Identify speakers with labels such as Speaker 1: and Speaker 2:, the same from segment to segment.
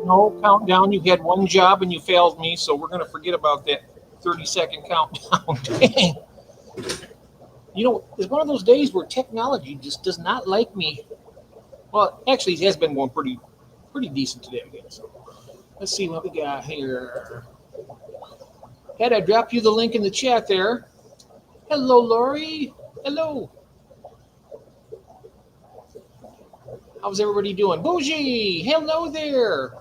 Speaker 1: No countdown. You had one job and you failed me, so we're going to forget about that 30-second countdown. Dang. It's one of those days where technology just does not like me. Well, actually, it has been going pretty decent today, I guess. Let's see what we got here. Had I dropped you the link in the chat there? Hello, Lori. Hello. How's everybody doing? Bougie, hello there.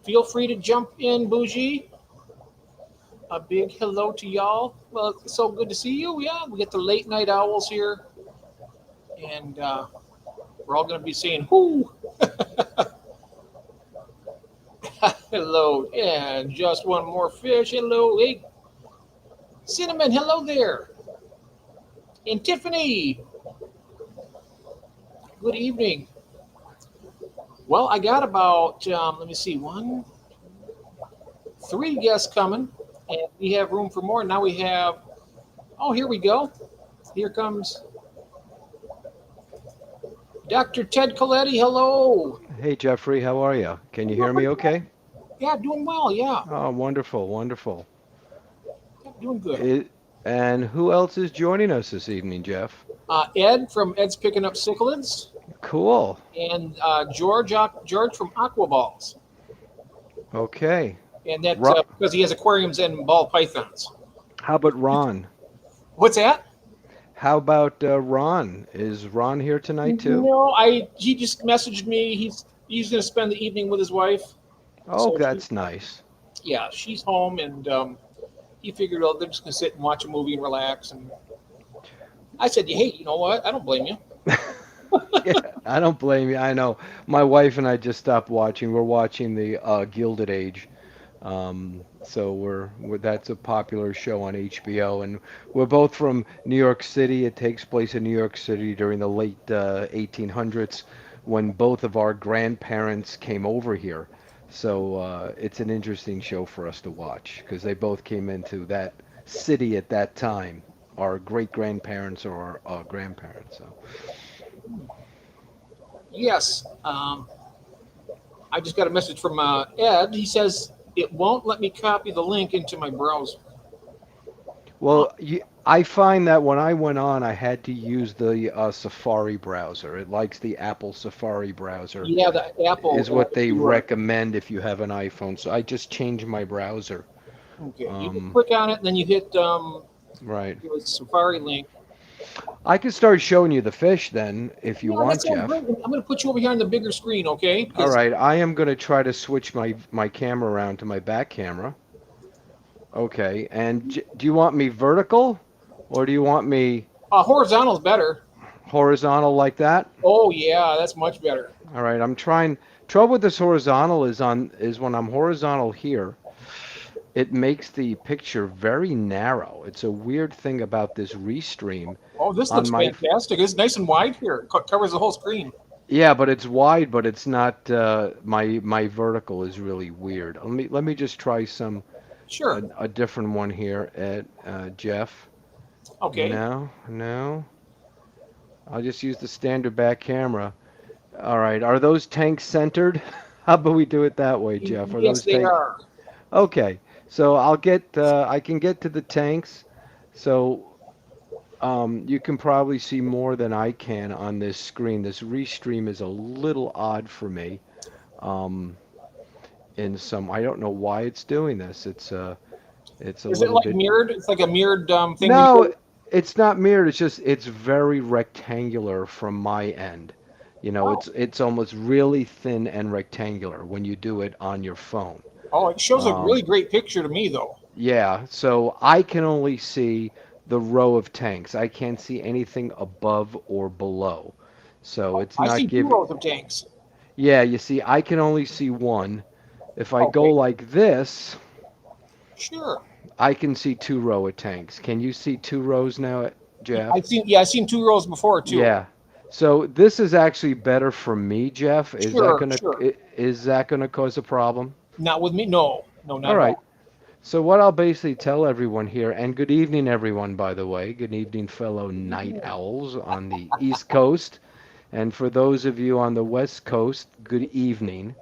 Speaker 1: Feel free to jump in, Bougie. A big hello to y'all. Well, it's so good to see you. Yeah, we get the late night owls here, and we're all going to be saying "whoo." Hello, and just one more fish. Hello, hey, Cinnamon. Hello there, and Tiffany. Good evening. Well, I got about let me see, three guests coming, and we have room for more. Now we have. Oh, here we go. Here comes Dr. Ted Coletti. Hello.
Speaker 2: Hey Jeffrey, how are you? Can you
Speaker 1: Doing
Speaker 2: hear me
Speaker 1: pretty
Speaker 2: okay?
Speaker 1: good. Yeah, doing well. Yeah,
Speaker 2: Oh, wonderful, wonderful.
Speaker 1: yeah, doing good.
Speaker 2: It, and who else is joining us this evening, Jeff?
Speaker 1: Ed from Ed's Picking Up Cichlids,
Speaker 2: Cool.
Speaker 1: and George from Aquaballs,
Speaker 2: Okay.
Speaker 1: and that
Speaker 2: Ro
Speaker 1: because he has aquariums and ball pythons.
Speaker 2: how about Ron?
Speaker 1: What's that?
Speaker 2: How about Ron? Is Ron here tonight too?
Speaker 1: No, I he just messaged me. He's going to spend the evening with his wife.
Speaker 2: Oh,
Speaker 1: So
Speaker 2: that's nice.
Speaker 1: yeah, she's home, and he figured, oh, they're just going to sit and watch a movie and relax. And I said, hey, you know what? I don't blame you.
Speaker 2: Yeah, I don't blame you. I know. My wife and I just stopped watching. We're watching the Gilded Age. So that's a popular show on HBO, and we're both from New York City. It takes place in New York City during the late 1800s when both of our grandparents came over here. So it's an interesting show for us to watch because they both came into that city at that time, our great grandparents or our grandparents. So
Speaker 1: Yes. I just got a message from Ed. He says it won't let me copy the link into my browser. Huh.
Speaker 2: well, I find that when I went on, I had to use the Safari browser. It likes the Apple Safari browser,
Speaker 1: Yeah, the
Speaker 2: is
Speaker 1: Apple
Speaker 2: what they
Speaker 1: keyword.
Speaker 2: recommend if you have an iPhone. So I just changed my browser.
Speaker 1: Okay, you can
Speaker 2: Um,
Speaker 1: click on it, and then you hit
Speaker 2: right.
Speaker 1: give a Safari link.
Speaker 2: I can start showing you the fish then if you
Speaker 1: Yeah, that
Speaker 2: want,
Speaker 1: sounds
Speaker 2: Jeff.
Speaker 1: great. I'm going to put you over here on the bigger screen, okay?
Speaker 2: All
Speaker 1: Because
Speaker 2: right, I am going to try to switch my camera around to my back camera. Okay, and do you want me vertical or do you want me
Speaker 1: horizontal is better.
Speaker 2: horizontal like that?
Speaker 1: Oh yeah, that's much better.
Speaker 2: All right, I'm trying. Trouble with this horizontal is when I'm horizontal here, it makes the picture very narrow. It's a weird thing about this restream
Speaker 1: Oh, this
Speaker 2: on
Speaker 1: looks
Speaker 2: my
Speaker 1: fantastic. It's nice and wide here. Covers the whole screen.
Speaker 2: yeah, but it's wide, but it's not my vertical is really weird. Let me just try
Speaker 1: Sure.
Speaker 2: a different one here at Jeff.
Speaker 1: Okay.
Speaker 2: No, no. I'll just use the standard back camera. All right, are those tanks centered? How about we do it that way, Jeff? Are
Speaker 1: Yes,
Speaker 2: those
Speaker 1: they
Speaker 2: tanks?
Speaker 1: are.
Speaker 2: Okay, so I can get to the tanks. So you can probably see more than I can on this screen. This restream is a little odd for me. Um, I don't know why it's doing this. It's a
Speaker 1: Is it
Speaker 2: little
Speaker 1: like
Speaker 2: bit.
Speaker 1: mirrored? It's like a mirrored thing when you
Speaker 2: No,
Speaker 1: go.
Speaker 2: it's not mirrored. It's just it's very rectangular from my end. You know,
Speaker 1: Oh,
Speaker 2: it's almost really thin and rectangular when you do it on your phone.
Speaker 1: oh, it shows a really
Speaker 2: Um,
Speaker 1: great picture to me though.
Speaker 2: Yeah, so I can only see the row of tanks. I can't see anything above or below. So it's
Speaker 1: I
Speaker 2: not
Speaker 1: see two
Speaker 2: giving.
Speaker 1: rows of tanks.
Speaker 2: Yeah, you see, I can only see one. If I go
Speaker 1: Okay.
Speaker 2: like this,
Speaker 1: Sure.
Speaker 2: I can see two row of tanks. Can you see two rows now,
Speaker 1: I've
Speaker 2: Jeff?
Speaker 1: seen. Yeah, I've seen two rows before too.
Speaker 2: Yeah. So this is actually better for me, Jeff.
Speaker 1: Sure. Sure.
Speaker 2: Is that gonna cause a problem?
Speaker 1: Not with me. No. No,
Speaker 2: All
Speaker 1: not at
Speaker 2: right.
Speaker 1: all.
Speaker 2: So what I'll basically tell everyone here, and good evening, everyone, by the way. Good evening, fellow night owls on the East Coast. And for those of you on the West Coast, good evening.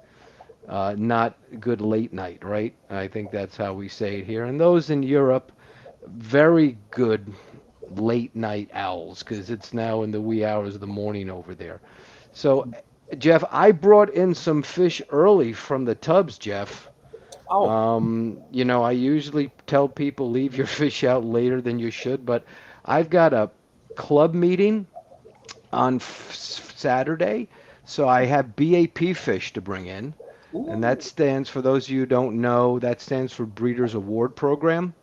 Speaker 2: not good late night, right? I think that's how we say it here. And those in Europe, very good late night owls because it's now in the wee hours of the morning over there. So, Jeff, I brought in some fish early from the tubs, Jeff.
Speaker 1: Oh,
Speaker 2: I usually tell people leave your fish out later than you should, but I've got a club meeting on Saturday, so I have BAP fish to bring in, and that
Speaker 1: ooh.
Speaker 2: stands for those of you who don't know, that stands for Breeders' Award Program.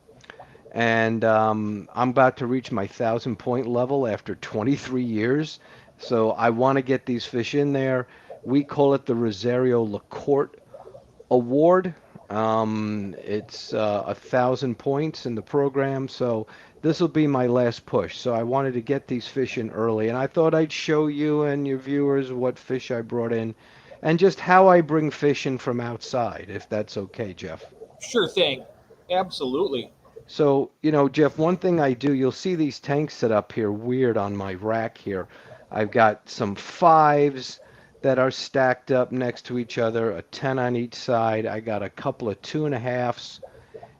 Speaker 2: And I'm about to reach my 1,000 point level after 23 years. So I want to get these fish in there. We call it the Rosario LaCourte Award. It's 1,000 points in the program, so this will be my last push. So I wanted to get these fish in early, and I thought I'd show you and your viewers what fish I brought in, and just how I bring fish in from outside, if that's okay, Jeff.
Speaker 1: Sure thing. Absolutely.
Speaker 2: So, Jeff, one thing I do, you'll see these tanks set up here weird on my rack here. I've got some fives that are stacked up next to each other, a 10 on each side. I got a couple of 2.5s,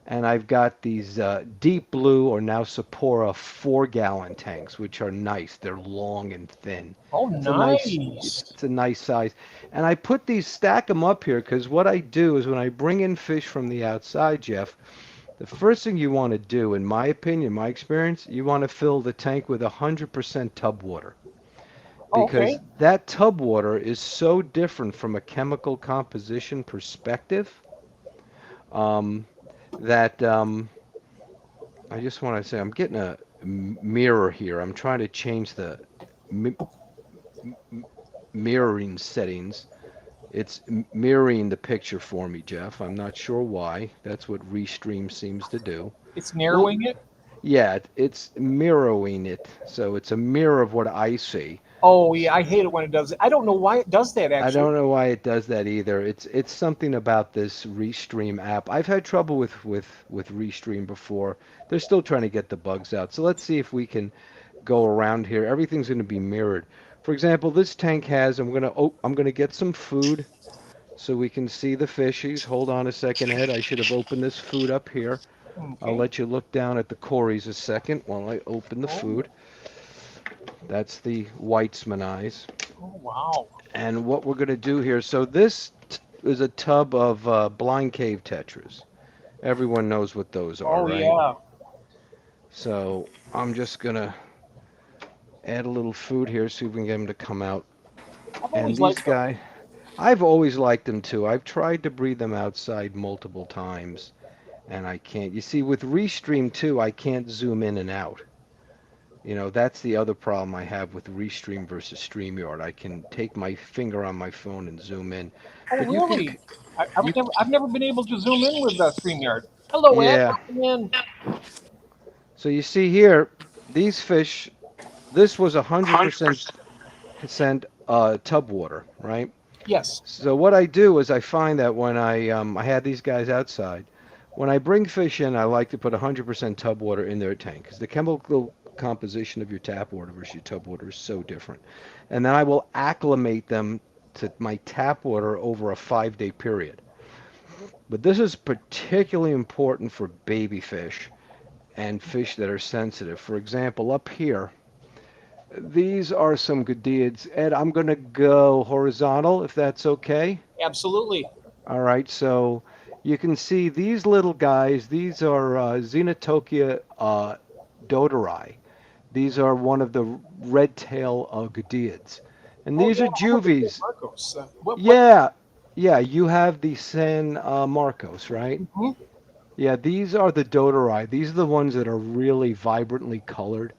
Speaker 2: and I've got these deep blue or now Sapporo 4-gallon tanks, which are nice. They're long and thin.
Speaker 1: Oh,
Speaker 2: It's a nice,
Speaker 1: nice.
Speaker 2: it's a nice size. And I put these, stack them up here because what I do is when I bring in fish from the outside, Jeff, the first thing you want to do, in my opinion, my experience, you want to fill the tank with 100% tub water
Speaker 1: Okay.
Speaker 2: because that tub water is so different from a chemical composition perspective um, that I just want to say I'm getting a mirror here. I'm trying to change the mi mirroring settings. It's mirroring the picture for me, Jeff. I'm not sure why. That's what Restream seems to do.
Speaker 1: It's
Speaker 2: Well,
Speaker 1: narrowing it.
Speaker 2: yeah, it's mirroring it. So it's a mirror of what I see.
Speaker 1: Oh, yeah. I hate it when it does it. I don't know why it does that,
Speaker 2: I
Speaker 1: actually.
Speaker 2: don't know why it does that either. It's something about this Restream app. I've had trouble with Restream before. They're still trying to get the bugs out. So let's see if we can go around here. Everything's going to be mirrored. For example, this tank has, I'm going to get some food so we can see the fishies. Hold on a second, Ed. I should have opened this food up here. I'll
Speaker 1: Okay.
Speaker 2: let you look down at the Corys a second while I open the
Speaker 1: Oh,
Speaker 2: food. That's the Weitzman eyes.
Speaker 1: oh wow.
Speaker 2: And what we're going to do here, so this is a tub of blind cave tetras. Everyone knows what those are,
Speaker 1: Oh,
Speaker 2: right?
Speaker 1: yeah.
Speaker 2: So I'm just going to add a little food here, see if we can get them to come out.
Speaker 1: I've
Speaker 2: And
Speaker 1: always
Speaker 2: these
Speaker 1: liked them.
Speaker 2: guys, I've always liked them too. I've tried to breed them outside multiple times, and I can't. You see, with Restream 2, I can't zoom in and out. That's the other problem I have with Restream versus StreamYard. I can take my finger on my phone and zoom in,
Speaker 1: Oh,
Speaker 2: but
Speaker 1: really?
Speaker 2: you,
Speaker 1: I've never been able to zoom in with StreamYard. Hello, Ed.
Speaker 2: yeah.
Speaker 1: Welcome in.
Speaker 2: So you see here, these fish, this was 100% tub water, right?
Speaker 1: Yes.
Speaker 2: So what I do is I find that when I had these guys outside, when I bring fish in, I like to put 100% tub water in their tank because the chemical composition of your tap water versus your tub water is so different. And then I will acclimate them to my tap water over a 5-day period. But this is particularly important for baby fish and fish that are sensitive. For example, up here, these are some Gadiids. Ed, I'm going to go horizontal if that's okay.
Speaker 1: Absolutely.
Speaker 2: All right, so you can see these little guys. These are Xenotokia doderi. These are one of the red tail Gadiids. And
Speaker 1: Oh,
Speaker 2: these
Speaker 1: yeah.
Speaker 2: are
Speaker 1: I'm looking at
Speaker 2: juvies.
Speaker 1: Marcos. What?
Speaker 2: Yeah, yeah, you have the San Marcos, right?
Speaker 1: Mhm.
Speaker 2: Yeah, these are the doderi. These are the ones that are really vibrantly colored.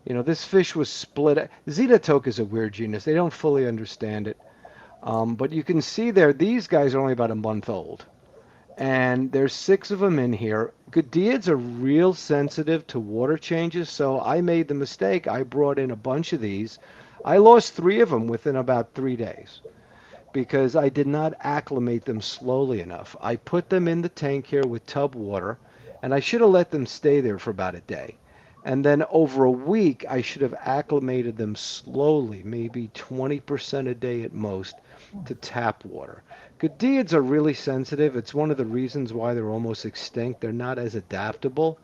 Speaker 2: This fish was split. Xenotoka is a weird genus. They don't fully understand it. But you can see there, these guys are only about a month old. And there's 6 of them in here. Gadiids are real sensitive to water changes, so I made the mistake. I brought in a bunch of these. I lost 3 of them within about 3 days because I did not acclimate them slowly enough. I put them in the tank here with tub water, and I should have let them stay there for about a day. And then over a week, I should have acclimated them slowly, maybe 20% a day at most, to tap water. Gadiads are really sensitive. It's one of the reasons why they're almost extinct. They're not as adaptable.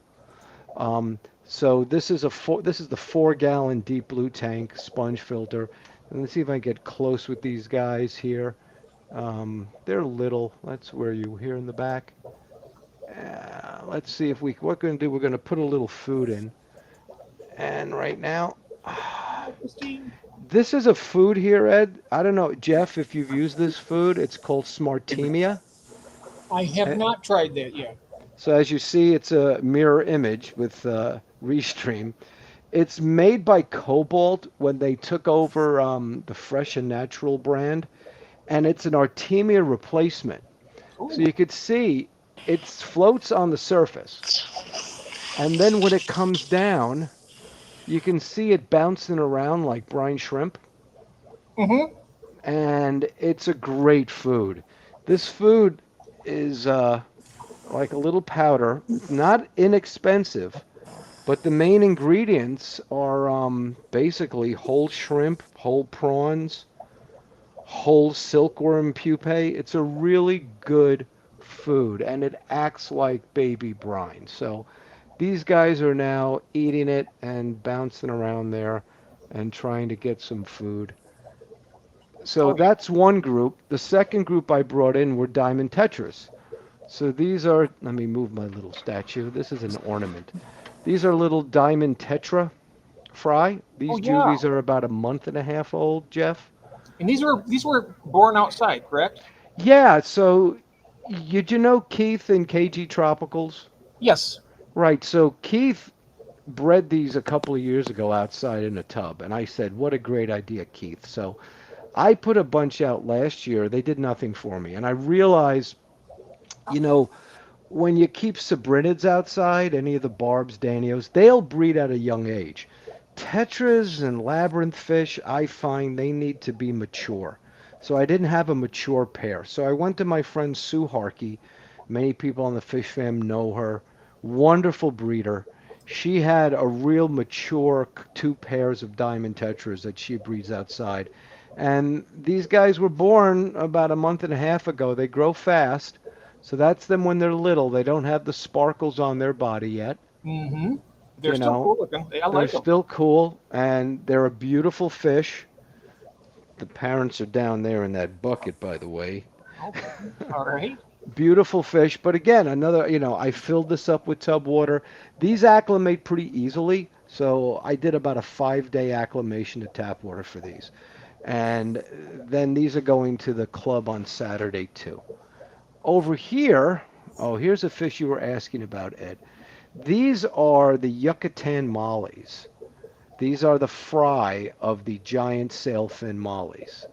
Speaker 2: So this is the 4-gallon deep blue tank sponge filter. And let's see if I get close with these guys here. They're little. That's where you here in the back. Let's see if what we're going to do. We're going to put a little food in. And right now,
Speaker 1: Hi, Christine.
Speaker 2: this is a food here, Ed. I don't know, Jeff, if you've used this food. It's called Smartemia.
Speaker 1: I have
Speaker 2: Uh,
Speaker 1: not tried that yet.
Speaker 2: So as you see, it's a mirror image with Restream. It's made by Cobalt when they took over the Fresh and Natural brand, and it's an Artemia replacement. So
Speaker 1: Ooh.
Speaker 2: you could see it floats on the surface, and then when it comes down, you can see it bouncing around like brine shrimp,
Speaker 1: Mm-hmm.
Speaker 2: and it's a great food. This food is like a little powder. It's not inexpensive, but the main ingredients are basically whole shrimp, whole prawns, whole silkworm pupae. It's a really good food, and it acts like baby brine. So these guys are now eating it and bouncing around there and trying to get some food. So
Speaker 1: Oh yeah.
Speaker 2: that's one group. The second group I brought in were diamond tetras. So these are, let me move my little statue. This is an ornament. These are little diamond tetra fry.
Speaker 1: Oh
Speaker 2: These
Speaker 1: yeah.
Speaker 2: juvies are about a month and a half old, Jeff.
Speaker 1: And these were born outside, correct?
Speaker 2: Yeah, so did you know Keith and KG Tropicals?
Speaker 1: Yes.
Speaker 2: Right, so Keith bred these a couple of years ago outside in a tub, and I said, what a great idea, Keith. So I put a bunch out last year. They did nothing for me, and I realized, you know, when you keep Sabrinids outside, any of the barbs, danios, they'll breed at a young age. Tetras and labyrinth fish, I find they need to be mature. So I didn't have a mature pair. So I went to my friend Sue Harkey. Many people on the fish fam know her. Wonderful breeder. She had a real mature two pairs of diamond tetras that she breeds outside. And these guys were born about a month and a half ago. They grow fast. So that's them when they're little. They don't have the sparkles on their body yet.
Speaker 1: Mm-hmm. They're
Speaker 2: You
Speaker 1: still
Speaker 2: know,
Speaker 1: cool looking. I
Speaker 2: they're
Speaker 1: like them.
Speaker 2: still cool and they're a beautiful fish. The parents are down there in that bucket, by the way.
Speaker 1: Okay. All right.
Speaker 2: Beautiful fish. But again, another, I filled this up with tub water. These acclimate pretty easily. So I did about a 5-day acclimation to tap water for these. And then these are going to the club on Saturday too. Over here, oh, here's a fish you were asking about, Ed. These are the Yucatan mollies. These are the fry of the giant sailfin mollies.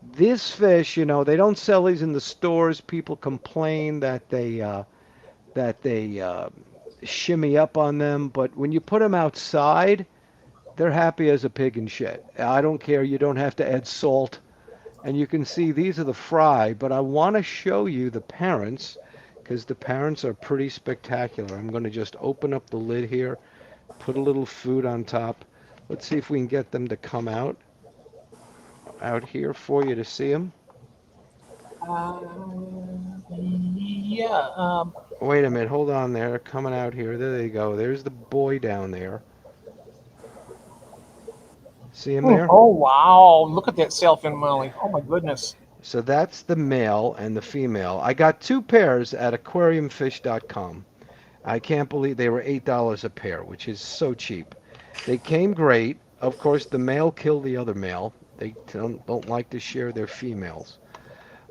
Speaker 2: This fish, they don't sell these in the stores. People complain that they shimmy up on them, but when you put them outside, they're happy as a pig in shit. I don't care. You don't have to add salt. And you can see these are the fry, but I want to show you the parents because the parents are pretty spectacular. I'm going to just open up the lid here, put a little food on top. Let's see if we can get them to come out here for you to see them.
Speaker 1: Uh, yeah.
Speaker 2: Wait a minute, hold on there. They're coming out here. There they go. There's the boy down there. See him there?
Speaker 1: Oh wow! Look at that sailfin molly. Oh my goodness.
Speaker 2: So that's the male and the female. I got two pairs at aquariumfish.com. I can't believe they were $8 a pair, which is so cheap. They came great. Of course, the male killed the other male. They don't like to share their females.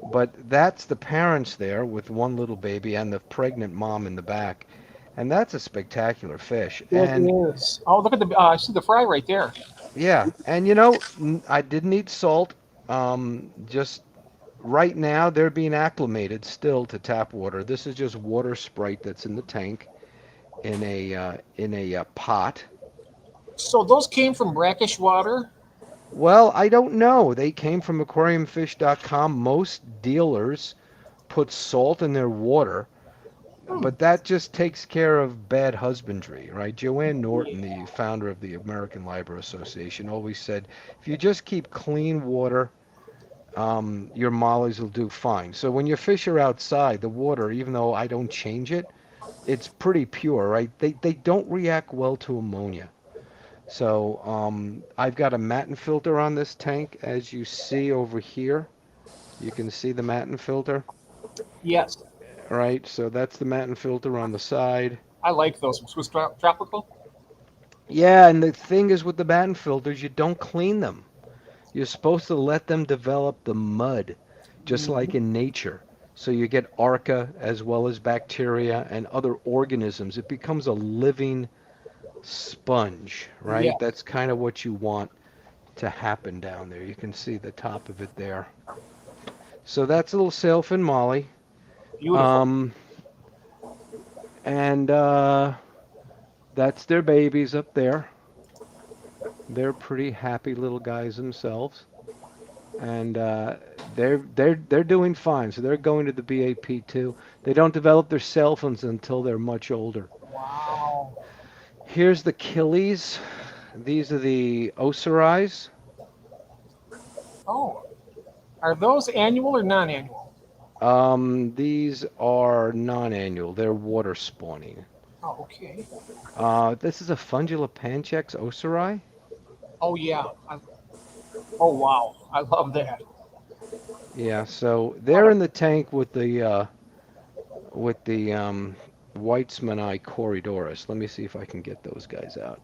Speaker 2: But that's the parents there with one little baby and the pregnant mom in the back. And that's a spectacular fish.
Speaker 1: It
Speaker 2: And
Speaker 1: is. Oh, look at the. I see the fry right there.
Speaker 2: yeah, and I didn't eat salt. Just right now, they're being acclimated still to tap water. This is just water Sprite that's in the tank in a pot.
Speaker 1: So those came from brackish water.
Speaker 2: Well, I don't know. They came from aquariumfish.com. Most dealers put salt in their water,
Speaker 1: Hmm.
Speaker 2: but that just takes care of bad husbandry, right? Joanne Norton,
Speaker 1: Yeah.
Speaker 2: the founder of the American Library Association, always said if you just keep clean water your mollies will do fine. So when your fish are outside, the water, even though I don't change it, it's pretty pure, right? They don't react well to ammonia. So I've got a matin filter on this tank, as you see over here. You can see the matin filter,
Speaker 1: Yes,
Speaker 2: right? So that's the matin filter on the side.
Speaker 1: I like those Swiss tropical.
Speaker 2: Yeah, and the thing is with the matin filters, you don't clean them. You're supposed to let them develop the mud, just like
Speaker 1: Mhm.
Speaker 2: in nature. So you get arca as well as bacteria and other organisms. It becomes a living sponge, right?
Speaker 1: Yes,
Speaker 2: That's kind of what you want to happen down there. You can see the top of it there. So that's a little sailfin molly.
Speaker 1: beautiful.
Speaker 2: Um, and that's their babies up there. They're pretty happy little guys themselves. And they're doing fine. So they're going to the BAP too. They don't develop their cell phones until they're much older.
Speaker 1: Wow.
Speaker 2: Here's the killies. These are the ocerais.
Speaker 1: Oh, are those annual or non-annual?
Speaker 2: These are non-annual. They're water spawning.
Speaker 1: Oh, okay.
Speaker 2: This is a Fungula panchax ocerai.
Speaker 1: Oh yeah. Oh wow, I love that.
Speaker 2: Yeah, so
Speaker 1: What
Speaker 2: they're
Speaker 1: a
Speaker 2: in the tank with the Weitzmanni corridoris. Let me see if I can get those guys out.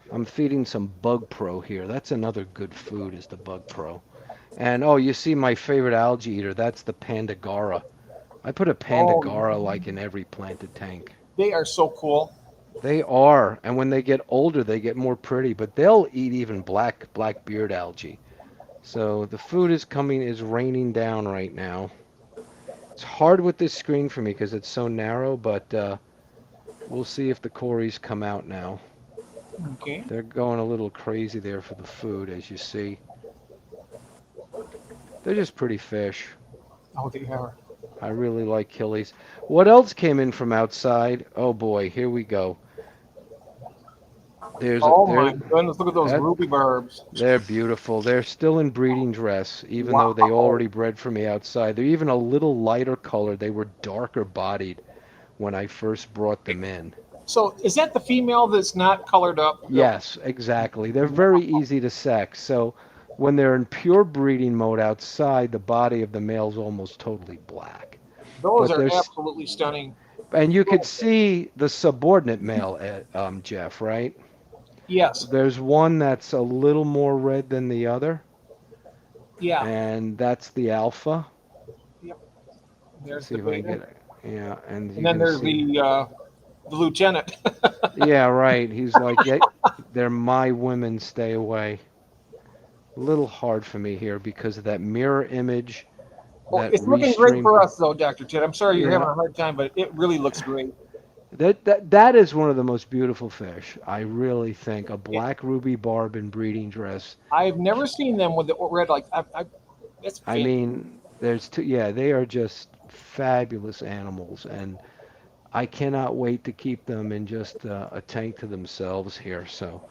Speaker 2: I'm feeding some Bug Pro here. That's another good food is the Bug Pro. And oh, you see my favorite algae eater. That's the Pandagara. I put a
Speaker 1: oh,
Speaker 2: Pandagara like in every planted tank.
Speaker 1: they are so cool.
Speaker 2: They are, and when they get older, they get more pretty. But they'll eat even black beard algae. So the food is raining down right now. It's hard with this screen for me because it's so narrow, but we'll see if the Corys come out now.
Speaker 1: Okay.
Speaker 2: They're going a little crazy there for the food, as you see. They're just pretty fish.
Speaker 1: Oh, they are.
Speaker 2: I really like Killies. What else came in from outside? Oh boy, here we go. There's a,
Speaker 1: Oh my
Speaker 2: there
Speaker 1: goodness, look at those
Speaker 2: that
Speaker 1: ruby barbs.
Speaker 2: they're beautiful. They're still in breeding dress, even though they
Speaker 1: Wow.
Speaker 2: already bred for me outside. They're even a little lighter color. They were darker bodied when I first brought them in.
Speaker 1: So is that the female that's not colored up?
Speaker 2: Yes, exactly. They're very easy to sex. So when they're in pure breeding mode outside, the body of the male's almost totally black.
Speaker 1: Those
Speaker 2: But
Speaker 1: are
Speaker 2: there's,
Speaker 1: absolutely stunning.
Speaker 2: and you could see the subordinate male, Jeff, right?
Speaker 1: Yes.
Speaker 2: There's one that's a little more red than the other,
Speaker 1: Yeah.
Speaker 2: and that's the alpha.
Speaker 1: Yep.
Speaker 2: Let's
Speaker 1: There's
Speaker 2: see
Speaker 1: the
Speaker 2: if I can
Speaker 1: beta.
Speaker 2: get it. Yeah, and
Speaker 1: And
Speaker 2: you
Speaker 1: then
Speaker 2: can
Speaker 1: there's
Speaker 2: see.
Speaker 1: the lieutenant.
Speaker 2: Yeah, right. He's like, yeah, they're my women, stay away. A little hard for me here because of that mirror image,
Speaker 1: Well,
Speaker 2: that
Speaker 1: it's looking great
Speaker 2: restream.
Speaker 1: for us though, Dr. Ted. I'm sorry you're having
Speaker 2: Yeah,
Speaker 1: a hard time, but it really looks great.
Speaker 2: that is one of the most beautiful fish. I really think a
Speaker 1: It,
Speaker 2: black ruby barb in breeding dress.
Speaker 1: I've never seen them with the red like that's
Speaker 2: I
Speaker 1: fantastic.
Speaker 2: mean, there's two. Yeah, they are just fabulous animals, and I cannot wait to keep them in just a tank to themselves here. So,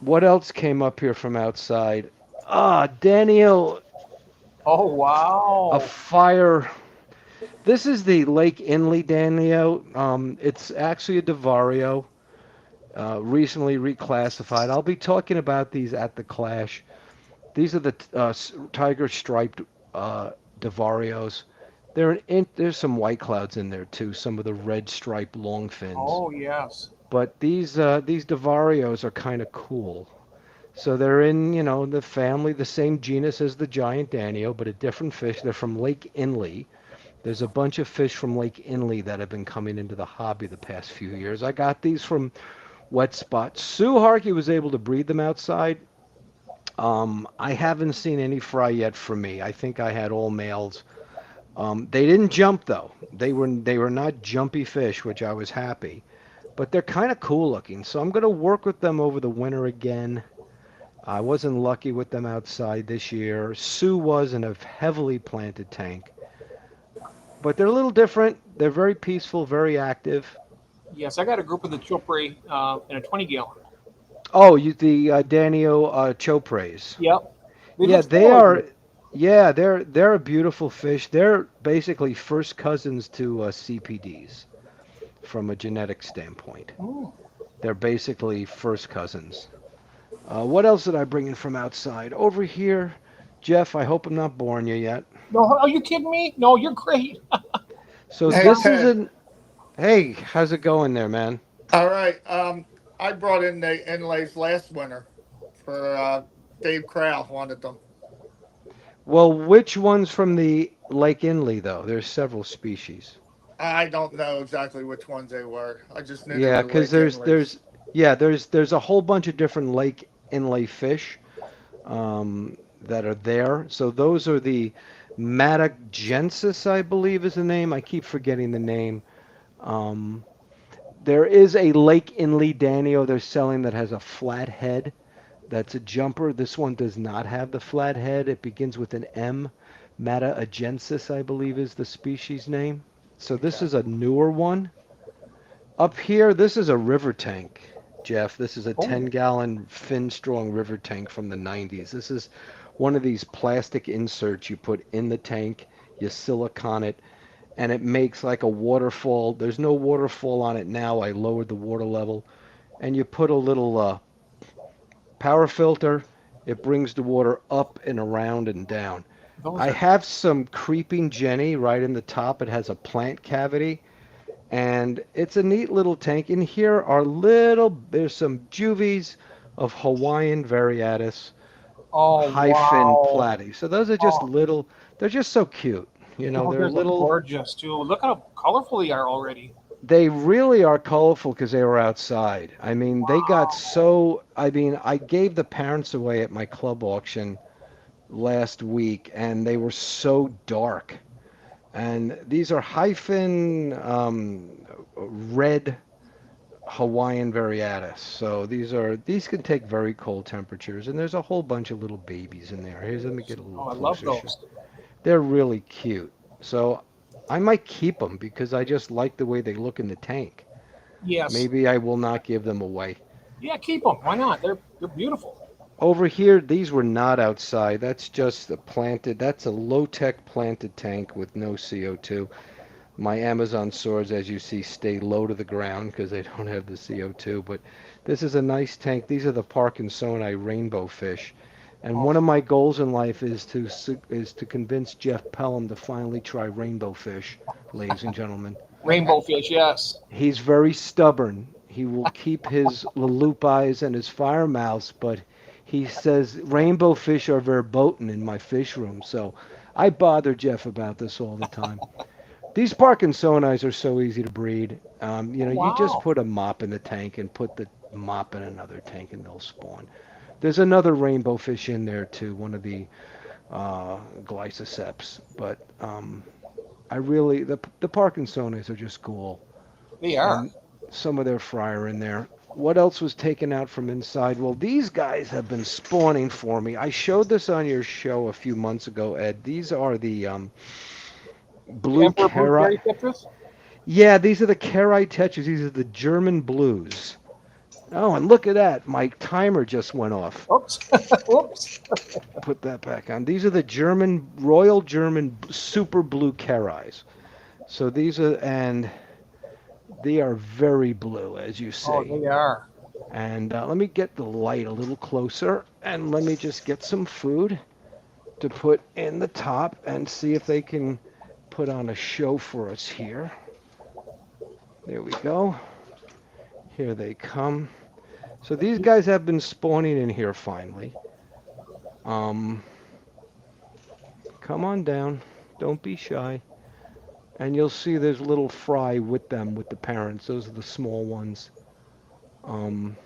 Speaker 2: what else came up here from outside? Ah, Daniel,
Speaker 1: Oh
Speaker 2: a
Speaker 1: wow.
Speaker 2: fire. This is the Lake Inley Danio. It's actually a Divario, recently reclassified. I'll be talking about these at the Clash. These are the tiger striped Divarios. There's some white clouds in there too, some of the red striped longfins.
Speaker 1: Oh yes.
Speaker 2: But these Divarios are kind of cool. So they're in, the family, the same genus as the giant Danio, but a different fish. They're from Lake Inley. There's a bunch of fish from Lake Inley that have been coming into the hobby the past few years. I got these from Wet Spot. Sue Harkey was able to breed them outside. I haven't seen any fry yet from me. I think I had all males. They didn't jump though. They were not jumpy fish, which I was happy. But they're kind of cool looking. So I'm going to work with them over the winter again. I wasn't lucky with them outside this year. Sue was in a heavily planted tank. But they're a little different. They're very peaceful, very active.
Speaker 1: Yes, I got a group of the Chopre in a 20 gallon.
Speaker 2: Oh, the Danio Chopres.
Speaker 1: Yep. They
Speaker 2: Yeah,
Speaker 1: look
Speaker 2: they
Speaker 1: similar to
Speaker 2: are.
Speaker 1: it.
Speaker 2: Yeah, they're a beautiful fish. They're basically first cousins to CPDs from a genetic standpoint.
Speaker 1: Mm.
Speaker 2: They're basically first cousins. What else did I bring in from outside? Over here, Jeff, I hope I'm not boring you yet.
Speaker 1: No, are you kidding me? No, you're great.
Speaker 2: So
Speaker 3: Hey,
Speaker 2: this is
Speaker 3: Ted.
Speaker 2: an hey, how's it going there, man?
Speaker 3: All right. I brought in the inlays last winter for Dave Crowell wanted them.
Speaker 2: Well, which ones from the Lake Inle though? There's several species.
Speaker 3: I don't know exactly which ones they were. I just knew they
Speaker 2: Yeah,
Speaker 3: were
Speaker 2: because
Speaker 3: lake
Speaker 2: there's
Speaker 3: inlays.
Speaker 2: there's yeah there's a whole bunch of different Lake Inlay fish that are there. So those are the Madagensis, I believe is the name. I keep forgetting the name. Um, there is a Lake Inley Danio they're selling that has a flat head. That's a jumper. This one does not have the flat head. It begins with an M. Madagensis, I believe, is the species name. So this
Speaker 3: Okay.
Speaker 2: is a newer one. Up here, this is a river tank, Jeff. This is a
Speaker 1: Oh,
Speaker 2: 10-gallon Fin-Strong river tank from the 90s. This is one of these plastic inserts you put in the tank, you silicone it, and it makes like a waterfall. There's no waterfall on it now. I lowered the water level. And you put a little power filter. It brings the water up and around and down.
Speaker 1: those
Speaker 2: I
Speaker 1: are
Speaker 2: have some creeping Jenny right in the top. It has a plant cavity and it's a neat little tank. In here are there's some juvies of Hawaiian variatus
Speaker 1: oh
Speaker 2: hyphen
Speaker 1: wow.
Speaker 2: platy. So those are just
Speaker 1: Oh,
Speaker 2: little, they're just so cute. You know, they're
Speaker 1: those are
Speaker 2: little,
Speaker 1: gorgeous too. Look how colorful they are already.
Speaker 2: they really are colorful because they were outside. I mean, they got
Speaker 1: Wow.
Speaker 2: so, I mean, I gave the parents away at my club auction last week and they were so dark. And these are hyphen red Hawaiian variatus. So these can take very cold temperatures, and there's a whole bunch of little babies in there. Here's let me get a little
Speaker 1: Oh, I love
Speaker 2: closer shot.
Speaker 1: those.
Speaker 2: They're really cute. So I might keep them because I just like the way they look in the tank.
Speaker 1: Yes.
Speaker 2: Maybe I will not give them away.
Speaker 1: Yeah, keep them. Why not? They're beautiful.
Speaker 2: Over here, these were not outside. That's just a planted. That's a low-tech planted tank with no CO2. My Amazon swords, as you see, stay low to the ground because they don't have the CO2. But this is a nice tank. These are the Parkinsoni rainbow fish. And
Speaker 1: Oh,
Speaker 2: one of my goals in life is to convince Jeff Pelham to finally try rainbow fish, ladies and gentlemen.
Speaker 1: rainbow fish. Yes.
Speaker 2: He's very stubborn. He will keep his loop eyes and his fire mouths, but he says rainbow fish are verboten in my fish room. So I bother Jeff about this all the time. These Parkinsonis are so easy to breed. You
Speaker 1: Oh
Speaker 2: know, you just
Speaker 1: wow.
Speaker 2: put a mop in the tank and put the mop in another tank and they'll spawn. There's another rainbow fish in there too, one of the glycoceps. But I really, the Parkinsonis are just cool.
Speaker 1: They are.
Speaker 2: And some of their fry are in there. What else was taken out from inside? Well, these guys have been spawning for me. I showed this on your show a few months ago, Ed. These are the
Speaker 1: The
Speaker 2: blue
Speaker 1: emperor blue
Speaker 2: carrot.
Speaker 1: fairy tetras.
Speaker 2: Yeah, these are the Karite tetras. These are the German blues. Oh, and look at that. My timer just went off.
Speaker 1: Oops. Oops.
Speaker 2: Put that back on. These are the German, Royal German Super Blue Karais. So these are, and they are very blue, as you
Speaker 1: Oh,
Speaker 2: see.
Speaker 1: they are.
Speaker 2: And let me get the light a little closer, and let me just get some food to put in the top and see if they can put on a show for us here. There we go. Here they come. So these guys have been spawning in here finally. Um, come on down. Don't be shy. And you'll see there's little fry with them, with the parents. Those are the small ones. Um,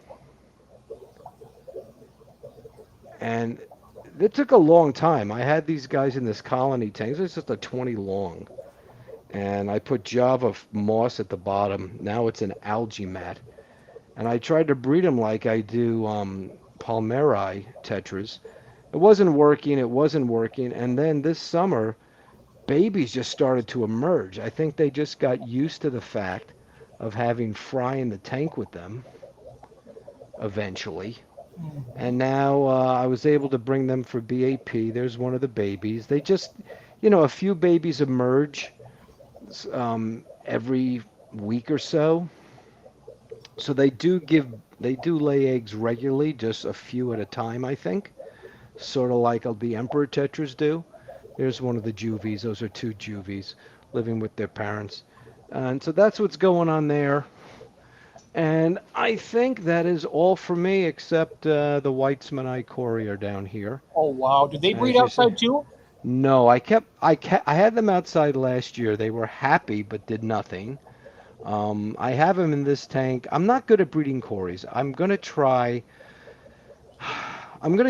Speaker 2: and it took a long time. I had these guys in this colony tank. It's just a 20 long. And I put Java moss at the bottom. Now it's an algae mat. And I tried to breed them like I do Palmeri tetras. It wasn't working. It wasn't working. And then this summer, babies just started to emerge. I think they just got used to the fact of having fry in the tank with them eventually. And now I was able to bring them for BAP. There's one of the babies. They just, a few babies emerge every week or so. So they do lay eggs regularly, just a few at a time, I think. Sort of like the emperor tetras do. There's one of the juvies. Those are two juvies living with their parents. And so that's what's going on there. And I think that is all for me, except the Weitzman Icori are down here.
Speaker 1: Oh wow! Did they breed
Speaker 2: As you see.
Speaker 1: outside too?
Speaker 2: No, I had them outside last year. They were happy but did nothing. I have them in this tank. I'm not good at breeding Cories. I'm gonna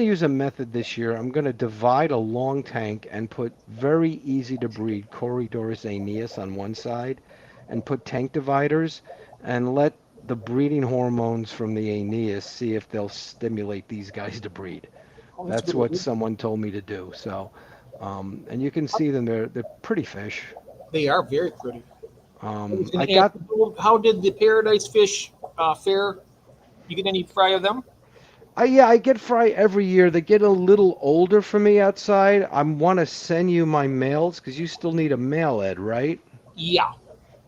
Speaker 2: use a method this year. I'm gonna divide a long tank and put very easy to breed Corydoras aeneas on one side, and put tank dividers, and let the breeding hormones from the aeneas see if they'll stimulate these guys to breed.
Speaker 1: Oh, that's a
Speaker 2: That's
Speaker 1: good
Speaker 2: what
Speaker 1: idea.
Speaker 2: someone told me to do. So, and you can see them. They're pretty fish.
Speaker 1: They are very pretty.
Speaker 2: I got
Speaker 1: How did the paradise fish fare? You get any fry of them?
Speaker 2: yeah, I get fry every year. They get a little older for me outside. I want to send you my males because you still need a male, Ed, right?
Speaker 1: Yeah.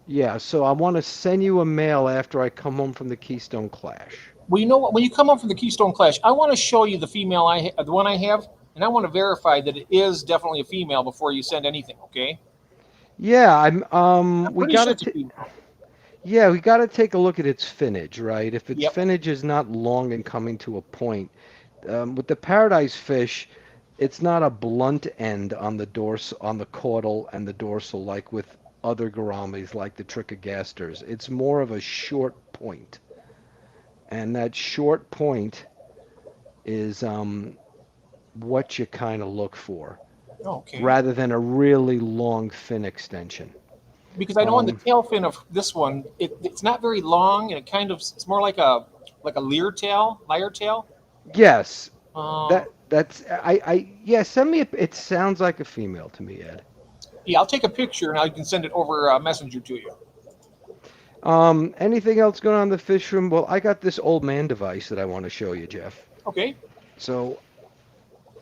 Speaker 2: Yeah, so I want to send you a male after I come home from the Keystone Clash.
Speaker 1: Well, you know what? When you come up from the Keystone Clash, I want to show you the female the one I have, and I want to verify that it is definitely a female before you send anything. Okay?
Speaker 2: Yeah,
Speaker 1: I'm
Speaker 2: we
Speaker 1: pretty sure
Speaker 2: gotta
Speaker 1: it's a female.
Speaker 2: yeah, we gotta take a look at its finnage, right? If its
Speaker 1: Yep.
Speaker 2: finnage is not long and coming to a point, with the paradise fish, it's not a blunt end on the caudal and the dorsal like with other gouramis like the trichogasters. It's more of a short point, and that short point is what you kind of look for,
Speaker 1: Okay.
Speaker 2: rather than a really long fin extension.
Speaker 1: Because I know on the
Speaker 2: Um,
Speaker 1: tail fin of this one, it's not very long, and it's more like a lyre tail.
Speaker 2: yes,
Speaker 1: Um,
Speaker 2: that's yeah. Send me. It sounds like a female to me, Ed.
Speaker 1: yeah, I'll take a picture and I can send it over Messenger to you.
Speaker 2: Anything else going on in the fish room? Well, I got this old man device that I want to show you, Jeff.
Speaker 1: Okay.
Speaker 2: So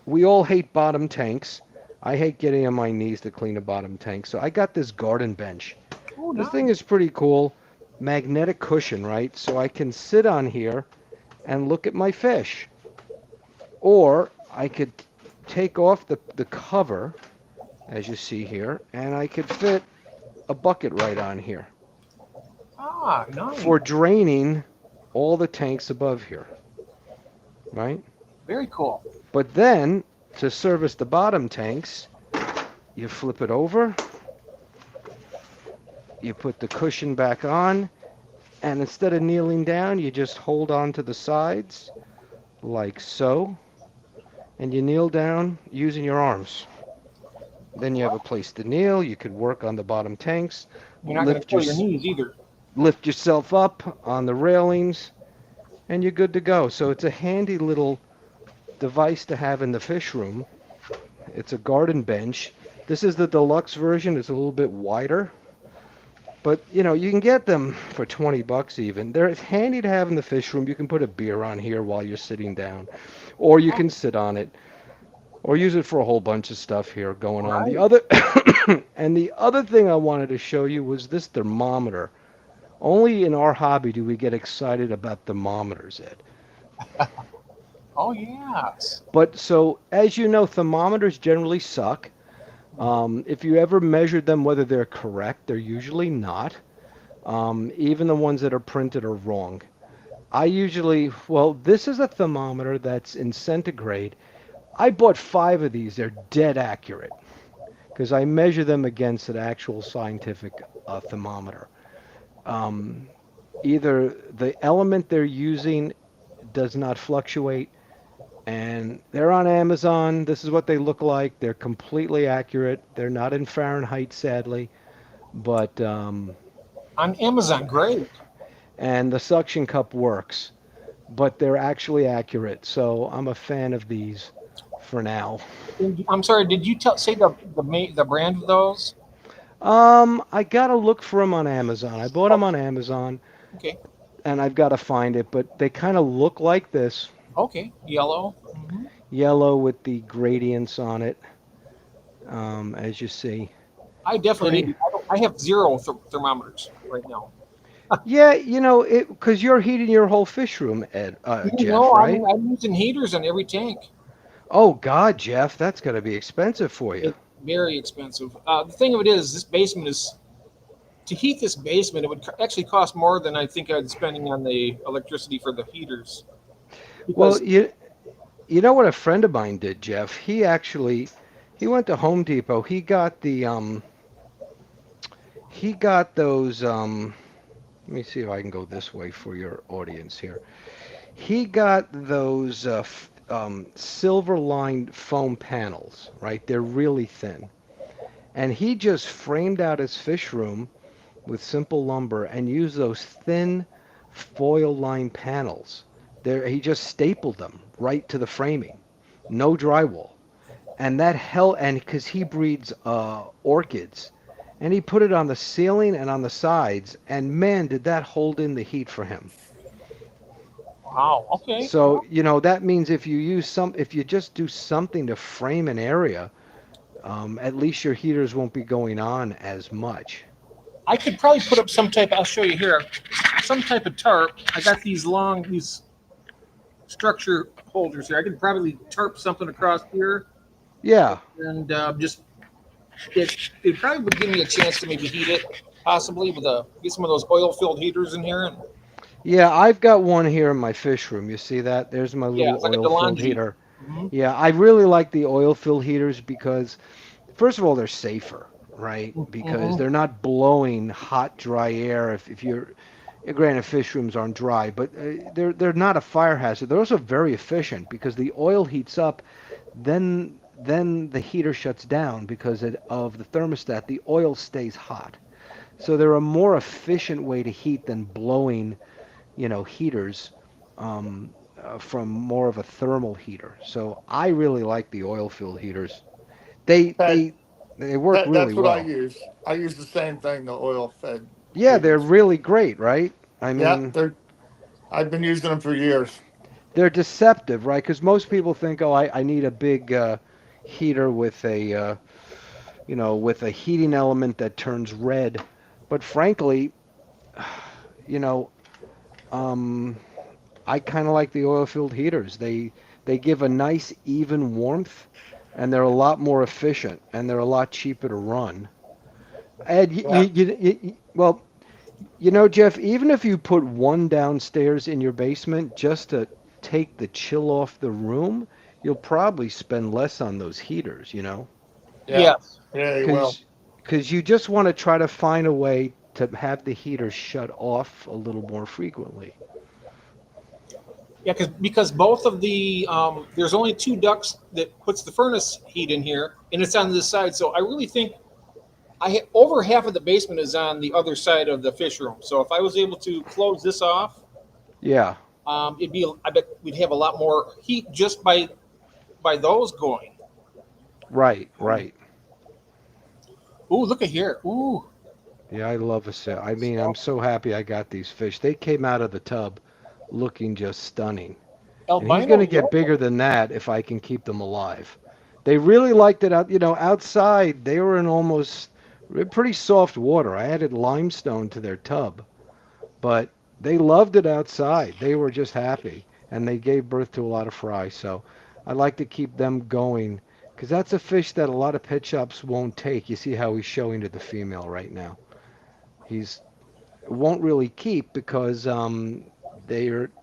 Speaker 2: we all hate bottom tanks. I hate getting on my knees to clean a bottom tank. So I got this garden bench.
Speaker 1: Oh,
Speaker 2: This
Speaker 1: nice.
Speaker 2: thing is pretty cool. Magnetic cushion, right? So I can sit on here and look at my fish. Or I could take off the cover, as you see here, and I could fit a bucket right on here
Speaker 1: Ah, nice.
Speaker 2: for draining all the tanks above here, right?
Speaker 1: Very cool.
Speaker 2: But then, to service the bottom tanks, you flip it over, you put the cushion back on, and instead of kneeling down, you just hold on to the sides, like so, and you kneel down using your arms. Then you have a place to kneel, you could work on the bottom tanks,
Speaker 1: You're not going to
Speaker 2: lift,
Speaker 1: kill your knees either.
Speaker 2: lift yourself up on the railings, and you're good to go. So it's a handy little device to have in the fish room. It's a garden bench. This is the deluxe version. It's a little bit wider. But, you can get them for 20 bucks even. They're handy to have in the fish room. You can put a beer on here while you're sitting down. Or you can sit on it. Or use it for a whole bunch of stuff here going on. The
Speaker 1: Right.
Speaker 2: other and the other thing I wanted to show you was this thermometer. Only in our hobby do we get excited about thermometers, Ed.
Speaker 1: Oh, yes.
Speaker 2: But so, as you know, thermometers generally suck. If you ever measured them, whether they're correct, they're usually not. Even the ones that are printed are wrong. This is a thermometer that's in centigrade. I bought 5 of these. They're dead accurate because I measure them against an actual scientific thermometer. Either the element they're using does not fluctuate, and they're on Amazon. This is what they look like. They're completely accurate. They're not in Fahrenheit, sadly, but
Speaker 1: On Amazon, great.
Speaker 2: and the suction cup works, but they're actually accurate. So I'm a fan of these for now.
Speaker 1: I'm sorry. Did you say the brand of those?
Speaker 2: I gotta look for them on Amazon. I bought them on Amazon,
Speaker 1: Okay.
Speaker 2: and I've got to find it. But they kind of look like this.
Speaker 1: Okay, yellow. Hmm.
Speaker 2: Yellow with the gradients on it, as you see.
Speaker 1: I definitely
Speaker 2: Pretty.
Speaker 1: need. I have zero thermometers right now.
Speaker 2: Yeah, it because you're heating your whole fish room, Ed, Jeff,
Speaker 1: No,
Speaker 2: right?
Speaker 1: I'm using heaters on every tank.
Speaker 2: Oh God, Jeff, that's got to be expensive for you.
Speaker 1: It's very expensive. The thing of it is, this basement is to heat this basement. It would actually cost more than I think I'd spending on the electricity for the heaters
Speaker 2: Well,
Speaker 1: because
Speaker 2: you know what a friend of mine did, Jeff? He went to Home Depot. He got those let me see if I can go this way for your audience here. He got those silver lined foam panels, right? They're really thin. And he just framed out his fish room with simple lumber and used those thin foil lined panels. There, he just stapled them right to the framing. No drywall. And that hell, and because he breeds orchids, and he put it on the ceiling and on the sides, and man, did that hold in the heat for him.
Speaker 1: wow, okay.
Speaker 2: So, that means if you just do something to frame an area, at least your heaters won't be going on as much.
Speaker 1: I could probably put up some type. I'll show you here. Some type of tarp. I got these structure holders here. I could probably tarp something across here
Speaker 2: Yeah,
Speaker 1: and just it probably would give me a chance to maybe heat it possibly with a get some of those oil filled heaters in here and
Speaker 2: yeah, I've got one here in my fish room. You see that? There's my
Speaker 1: yeah,
Speaker 2: little
Speaker 1: it's like a
Speaker 2: oil-filled
Speaker 1: DeLonghi.
Speaker 2: heater.
Speaker 1: Hmm.
Speaker 2: Yeah, I really like the oil-filled heaters because, first of all, they're safer, right? Because
Speaker 1: Hmm.
Speaker 2: they're not blowing hot, dry air. If you're, granted, fish rooms aren't dry, but they're not a fire hazard. They're also very efficient because the oil heats up, then the heater shuts down because of the thermostat. The oil stays hot, so they're a more efficient way to heat than blowing, heaters from more of a thermal heater. So I really like the oil-filled heaters. They
Speaker 3: That,
Speaker 2: they they work really
Speaker 3: that's what I
Speaker 2: well.
Speaker 3: use. I use the same thing, the oil fed
Speaker 2: Yeah, they're
Speaker 3: heaters.
Speaker 2: really great, right? I
Speaker 3: Yeah,
Speaker 2: mean,
Speaker 3: I've been using them for years.
Speaker 2: they're deceptive, right? Because most people think, oh, I need a big heater with with a heating element that turns red. But frankly, you know, um, I kind of like the oil-filled heaters. They give a nice even warmth, and they're a lot more efficient, and they're a lot cheaper to run. Ed,
Speaker 3: Yeah,
Speaker 2: well, Jeff, even if you put one downstairs in your basement just to take the chill off the room, you'll probably spend less on those heaters,
Speaker 3: yeah,
Speaker 1: Yes.
Speaker 3: yeah, you will.
Speaker 2: because you just want to try to find a way to have the heater shut off a little more frequently.
Speaker 1: Yeah, because both of the there's only two ducts that puts the furnace heat in here, and it's on this side. So I really think over half of the basement is on the other side of the fish room. So if I was able to close this off,
Speaker 2: Yeah,
Speaker 1: it'd be I bet we'd have a lot more heat just by those going.
Speaker 2: right, right.
Speaker 1: Ooh, look at here. Ooh,
Speaker 2: Yeah, I love a set. I mean, I'm
Speaker 1: so
Speaker 2: so happy I got these fish. They came out of the tub looking just stunning. And he's going
Speaker 1: albino
Speaker 2: to get bigger
Speaker 1: yellow.
Speaker 2: than that if I can keep them alive. They really liked it outside. They were in almost pretty soft water. I added limestone to their tub, but they loved it outside. They were just happy, and they gave birth to a lot of fry. So I like to keep them going because that's a fish that a lot of pet shops won't take. You see how he's showing to the female right now. He's won't really keep because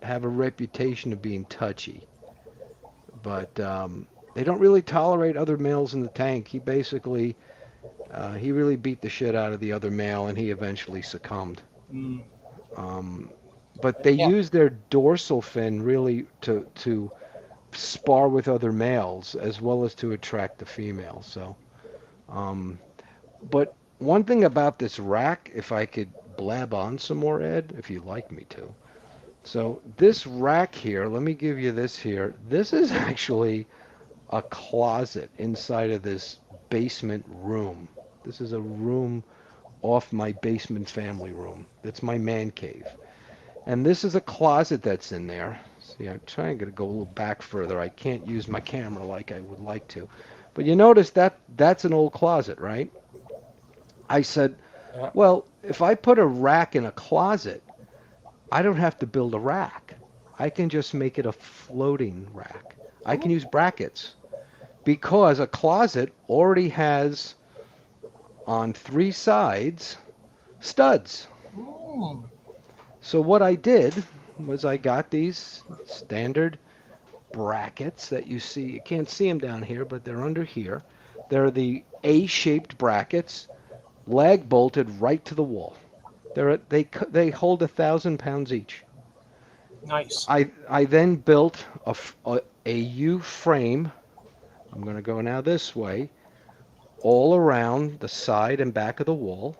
Speaker 2: have a reputation of being touchy, but they don't really tolerate other males in the tank. He really beat the shit out of the other male, and he eventually succumbed.
Speaker 1: Mm,
Speaker 2: Um, but they
Speaker 1: yeah,
Speaker 2: use their dorsal fin really to spar with other males as well as to attract the females. So, um, but one thing about this rack, if I could blab on some more, Ed, if you'd like me to. So this rack here, let me give you this here. This is actually a closet inside of this basement room. This is a room off my basement family room. That's my man cave. And this is a closet that's in there. see, I'm trying to go a little back further. I can't use my camera like I would like to. But you notice that that's an old closet, right? I said,
Speaker 3: Yeah.
Speaker 2: well, if I put a rack in a closet, I don't have to build a rack. I can just make it a floating rack. I can use brackets because a closet already has on three sides studs.
Speaker 1: Mm.
Speaker 2: So what I did was I got these standard brackets that you see. You can't see them down here, but they're under here. They're the A-shaped brackets, lag bolted right to the wall. They hold 1,000 pounds each.
Speaker 1: Nice.
Speaker 2: I then built a U frame. I'm going to go now this way, all around the side and back of the wall,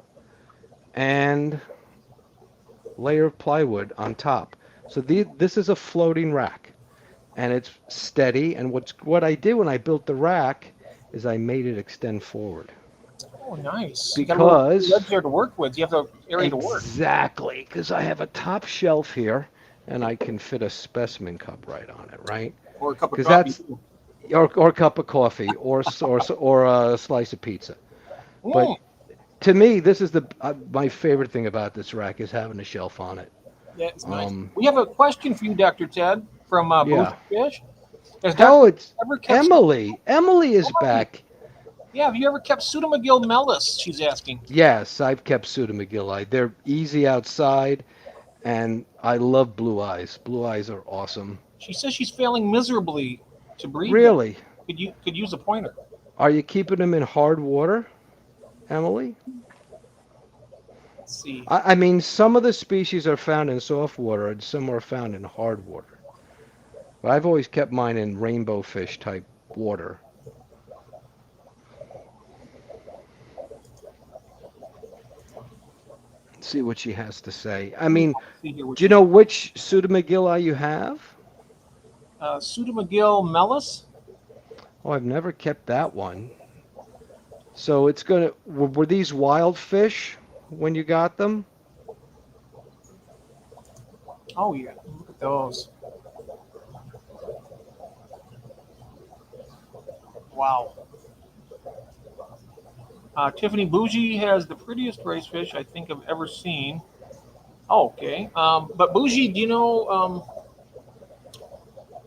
Speaker 2: and layer of plywood on top. So this is a floating rack, and it's steady. And what I did when I built the rack is I made it extend forward
Speaker 1: Oh, nice. You got a little
Speaker 2: because
Speaker 1: ledge there to work with. You have the area to work.
Speaker 2: exactly because I have a top shelf here, and I can fit a specimen cup right on it, right?
Speaker 1: Or a cup of
Speaker 2: Because
Speaker 1: coffee.
Speaker 2: that's or a cup of coffee or a slice of pizza. But
Speaker 1: Mm.
Speaker 2: to me, this is my favorite thing about this rack is having a shelf on it.
Speaker 1: That's nice.
Speaker 2: Um,
Speaker 1: We have a question for you, Dr. Ted, from Bougie
Speaker 2: yeah.
Speaker 1: Fish. Has
Speaker 2: Hell,
Speaker 1: Dr.
Speaker 2: it's
Speaker 1: ever kept
Speaker 2: Emily. Emily is
Speaker 1: Emily.
Speaker 2: back.
Speaker 1: Yeah, have you ever kept Pseudomagil mellis? She's asking.
Speaker 2: Yes, I've kept Pseudomagilli. They're easy outside, and I love blue eyes. Blue eyes are awesome.
Speaker 1: She says she's failing miserably to breed them.
Speaker 2: Really?
Speaker 1: Could use a pointer.
Speaker 2: Are you keeping them in hard water, Emily?
Speaker 1: Let's see.
Speaker 2: I mean, some of the species are found in soft water, and some are found in hard water. But I've always kept mine in rainbow fish type water. See what she has to say. I mean,
Speaker 1: See here.
Speaker 2: do you know which Pseudomagilli you have?
Speaker 1: Pseudomagil mellis?
Speaker 2: Oh, I've never kept that one. So it's gonna. Were these wild fish when you got them?
Speaker 1: Oh yeah, look at those. Wow. Tiffany Bougie has the prettiest race fish I think I've ever seen. Oh, okay. But Bougie, do you know?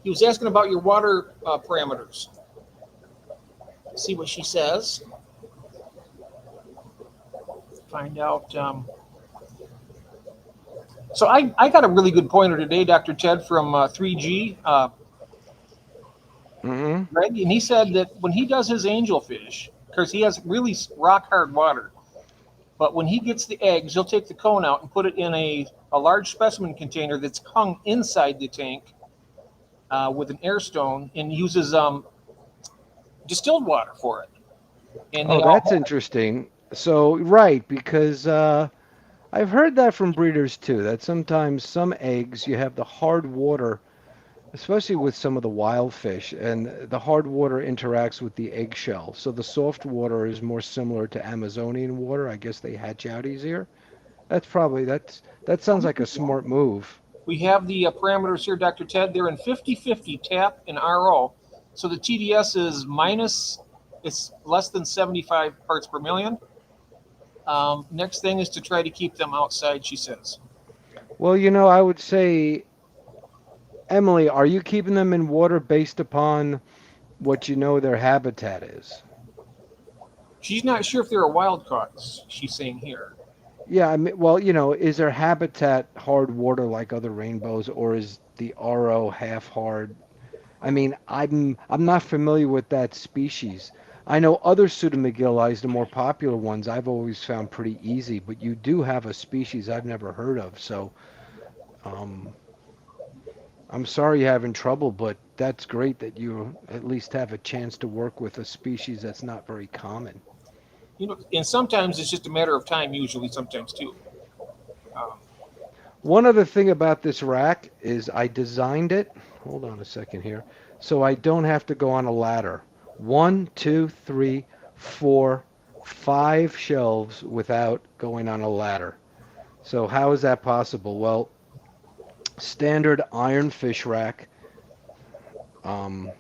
Speaker 1: He was asking about your water parameters. See what she says. Find out. So I got a really good pointer today, Dr. Ted from 3G,
Speaker 2: Mm-hmm.
Speaker 1: Greg, and he said that when he does his angelfish, because he has really rock hard water, but when he gets the eggs, he'll take the cone out and put it in a large specimen container that's hung inside the tank with an air stone and uses distilled water for it. And they
Speaker 2: Oh,
Speaker 1: all
Speaker 2: that's interesting. So, right, because I've heard that from breeders too, that sometimes some eggs you have the hard water, especially with some of the wild fish, and the hard water interacts with the eggshell. So the soft water is more similar to Amazonian water. I guess they hatch out easier. That sounds like a smart move.
Speaker 1: We have the parameters here, Dr. Ted. They're in 50-50 tap and RO. So the TDS is it's less than 75 parts per million. Next thing is to try to keep them outside, she says.
Speaker 2: Well, I would say, Emily, are you keeping them in water based upon what you know their habitat is?
Speaker 1: She's not sure if they're a wild caught, she's saying here.
Speaker 2: Yeah, I mean, well, is their habitat hard water like other rainbows, or is the RO half hard? I mean, I'm not familiar with that species. I know other Pseudomagillis, the more popular ones, I've always found pretty easy, but you do have a species I've never heard of, so um, I'm sorry you're having trouble, but that's great that you at least have a chance to work with a species that's not very common.
Speaker 1: And sometimes it's just a matter of time, usually, sometimes too. Um,
Speaker 2: One other thing about this rack is I designed it, hold on a second here, so I don't have to go on a ladder. 1, 2, 3, 4, 5 shelves without going on a ladder. So how is that possible? Well, standard iron fish rack, um,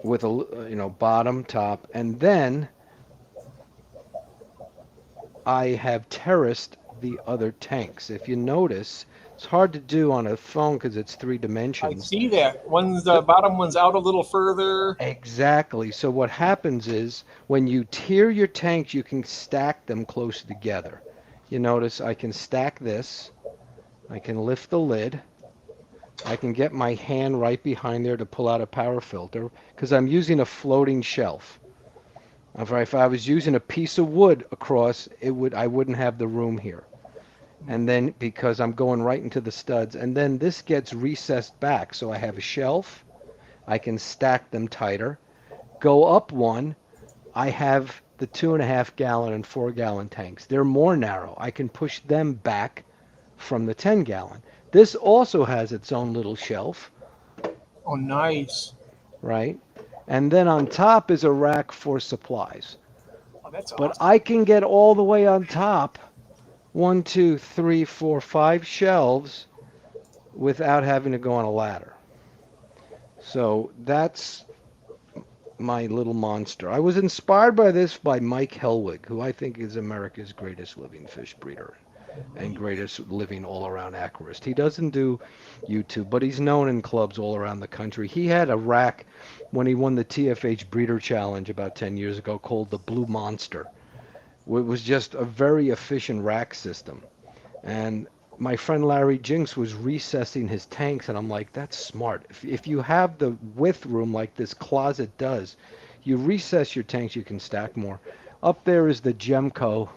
Speaker 2: with a bottom, top, and then I have terraced the other tanks. If you notice, it's hard to do on a phone because it's three
Speaker 1: I
Speaker 2: dimensions.
Speaker 1: see that. One's
Speaker 2: So,
Speaker 1: the bottom one's out a little further.
Speaker 2: exactly. So what happens is when you tier your tanks, you can stack them closer together. You notice I can stack this. I can lift the lid. I can get my hand right behind there to pull out a power filter because I'm using a floating shelf. If I was using a piece of wood across, I wouldn't have the room here. And then because I'm going right into the studs, and then this gets recessed back, so I have a shelf. I can stack them tighter. Go up one, I have the 2.5 gallon and 4 gallon tanks. They're more narrow. I can push them back from the 10 gallon. This also has its own little shelf,
Speaker 1: Oh, nice.
Speaker 2: right? And then on top is a rack for supplies.
Speaker 1: Oh, that's
Speaker 2: But
Speaker 1: awesome.
Speaker 2: I can get all the way on top, 1, 2, 3, 4, 5 shelves without having to go on a ladder. So that's my little monster. I was inspired by this by Mike Helwig, who I think is America's greatest living fish breeder and greatest living all-around aquarist. He doesn't do YouTube, but he's known in clubs all around the country. He had a rack when he won the TFH Breeder Challenge about 10 years ago called the Blue Monster. It was just a very efficient rack system. And my friend Larry Jinks was recessing his tanks, and I'm like, that's smart. If you have the width room like this closet does, you recess your tanks, you can stack more. Up there is the Gemco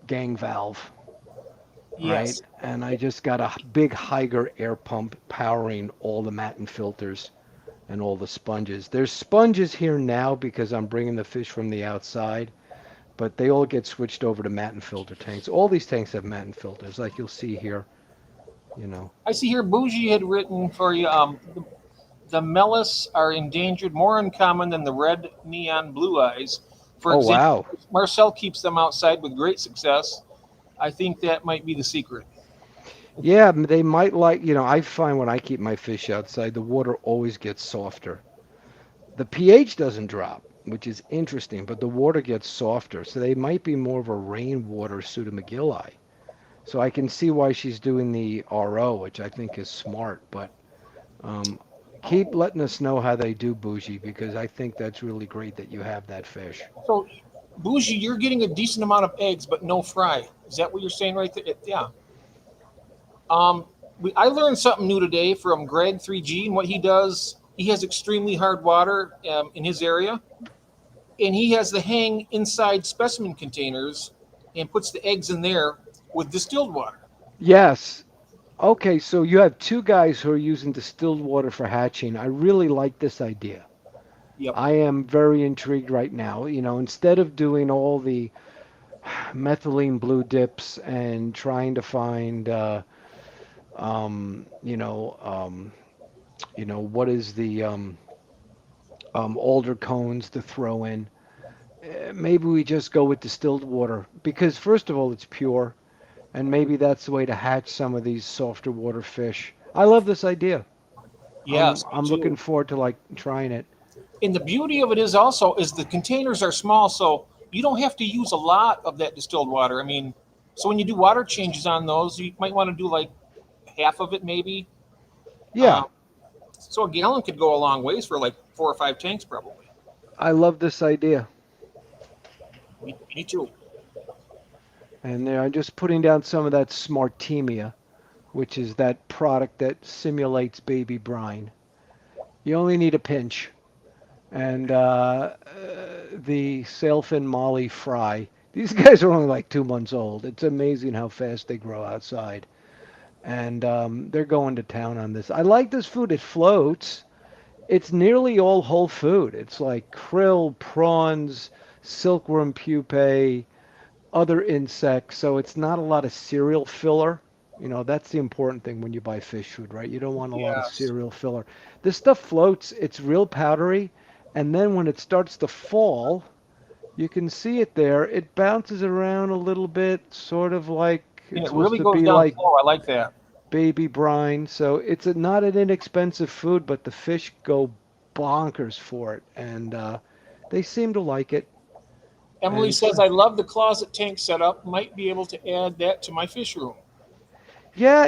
Speaker 2: gang valve, right?
Speaker 1: Yes.
Speaker 2: And I just got a big Higer air pump powering all the Matten filters and all the sponges. There's sponges here now because I'm bringing the fish from the outside, but they all get switched over to Matten filter tanks. All these tanks have Matten filters, like you'll see here, you know.
Speaker 1: I see here Bougie had written for you. The Melis are endangered, more uncommon than the red neon blue eyes. For
Speaker 2: Oh,
Speaker 1: example,
Speaker 2: wow.
Speaker 1: Marcel keeps them outside with great success. I think that might be the secret.
Speaker 2: Yeah, they might like, I find when I keep my fish outside, the water always gets softer. The pH doesn't drop, which is interesting, but the water gets softer. So they might be more of a rainwater pseudomcgilli. So I can see why she's doing the RO, which I think is smart. But um, keep letting us know how they do, Bougie, because I think that's really great that you have that fish.
Speaker 1: So, Bougie, you're getting a decent amount of eggs, but no fry. Is that what you're saying right there? Yeah. Um, I learned something new today from Greg 3G and what he does. He has extremely hard water in his area, and he has the hang inside specimen containers and puts the eggs in there with distilled water.
Speaker 2: Yes. Okay, so you have two guys who are using distilled water for hatching. I really like this idea.
Speaker 1: Yep.
Speaker 2: I am very intrigued right now. Instead of doing all the methylene blue dips and trying to find, um, you know, um, what is the alder cones to throw in. Maybe we just go with distilled water because first of all, it's pure, and maybe that's the way to hatch some of these softer water fish. I love this idea. I'm
Speaker 1: Yes, me
Speaker 2: I'm looking
Speaker 1: too.
Speaker 2: forward to like trying it.
Speaker 1: And the beauty of it is also is the containers are small, so you don't have to use a lot of that distilled water. I mean, so when you do water changes on those, you might want to do like half of it maybe.
Speaker 2: Yeah,
Speaker 1: Um, so a gallon could go a long ways for like 4 or 5 tanks probably.
Speaker 2: I love this idea.
Speaker 1: Me too.
Speaker 2: And there, I'm just putting down some of that Smartemia, which is that product that simulates baby brine. You only need a pinch. And the sailfin Molly fry. These guys are only like 2 months old. It's amazing how fast they grow outside. And they're going to town on this. I like this food. It floats. It's nearly all whole food. It's like krill, prawns, silkworm pupae, other insects. So it's not a lot of cereal filler. That's the important thing when you buy fish food, right? You don't want a lot of
Speaker 1: Yes.
Speaker 2: cereal filler. This stuff floats. It's real powdery. And then when it starts to fall, you can see it there. It bounces around a little bit, sort of like
Speaker 1: And
Speaker 2: it's
Speaker 1: it
Speaker 2: supposed
Speaker 1: really
Speaker 2: to
Speaker 1: goes
Speaker 2: be
Speaker 1: down
Speaker 2: like,
Speaker 1: slow. I like that.
Speaker 2: baby brine. So it's not an inexpensive food, but the fish go bonkers for it, and they seem to like it.
Speaker 1: Emily
Speaker 2: And
Speaker 1: says,
Speaker 2: so,
Speaker 1: I love the closet tank setup. Might be able to add that to my fish room.
Speaker 2: yeah,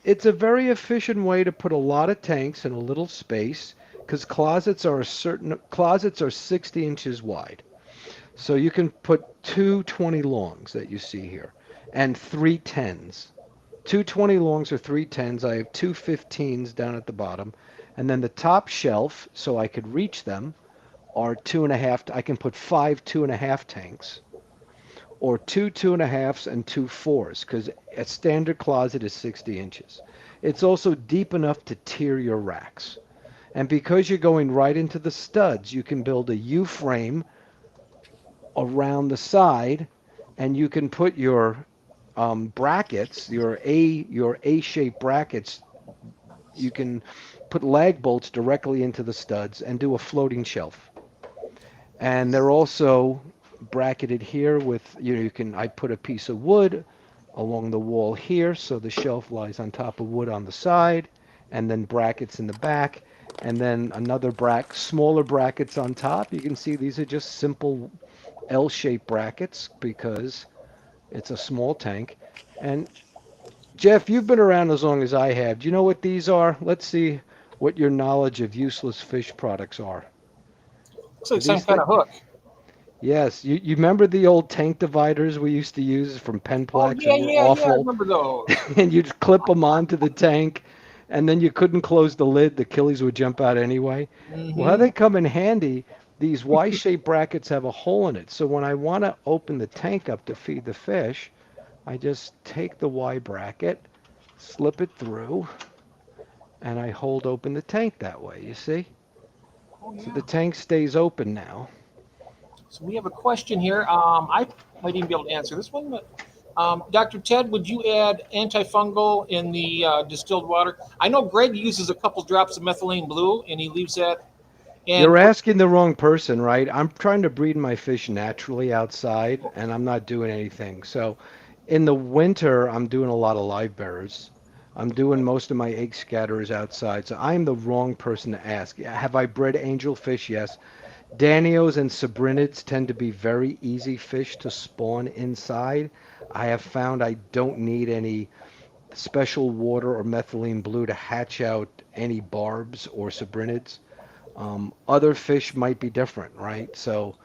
Speaker 2: it's a very efficient way to put a lot of tanks in a little space because closets are 60 inches wide. So you can put two 20 longs that you see here and three 10s. Two 20 longs or three 10s. I have two 15s down at the bottom. And then the top shelf, so I could reach them, are 2.5. I can put five 2.5 tanks or two 2.5s and two 4s because a standard closet is 60 inches. It's also deep enough to tier your racks. And because you're going right into the studs, you can build a U-frame around the side, and you can put your brackets, your A-shaped brackets. You can put lag bolts directly into the studs and do a floating shelf. And they're also bracketed here with you can I put a piece of wood along the wall here so the shelf lies on top of wood on the side, and then brackets in the back, and then another smaller brackets on top. You can see these are just simple L-shaped brackets because it's a small tank. And Jeff, you've been around as long as I have. Do you know what these are? Let's see what your knowledge of useless fish products are.
Speaker 1: Looks like some
Speaker 2: These
Speaker 1: kind
Speaker 2: things?
Speaker 1: of hook.
Speaker 2: Yes, you remember the old tank dividers we used to use from
Speaker 1: Oh,
Speaker 2: Penplex
Speaker 1: yeah,
Speaker 2: and were
Speaker 1: yeah, yeah. I
Speaker 2: awful?
Speaker 1: remember those.
Speaker 2: And you'd clip them onto the tank, and then you couldn't close the lid. The killies would jump out anyway. Well, how
Speaker 1: Mm-hmm.
Speaker 2: they come in handy, these Y-shaped brackets have a hole in it. So when I want to open the tank up to feed the fish, I just take the Y bracket, slip it through, and I hold open the tank that way, you see?
Speaker 1: Oh,
Speaker 2: So
Speaker 1: yeah.
Speaker 2: the tank stays open now.
Speaker 1: So we have a question here. I might even be able to answer this one, but Dr. Ted, would you add antifungal in the distilled water? I know Greg uses a couple drops of methylene blue, and he leaves that. And
Speaker 2: You're asking the wrong person, right? I'm trying to breed my fish naturally outside, and I'm not doing anything. So in the winter, I'm doing a lot of live bearers. I'm doing most of my egg scatterers outside. So I'm the wrong person to ask. Have I bred angelfish? Yes. Danios and Sabrinids tend to be very easy fish to spawn inside. I have found I don't need any special water or methylene blue to hatch out any barbs or Sabrinids. Other fish might be different, right? So,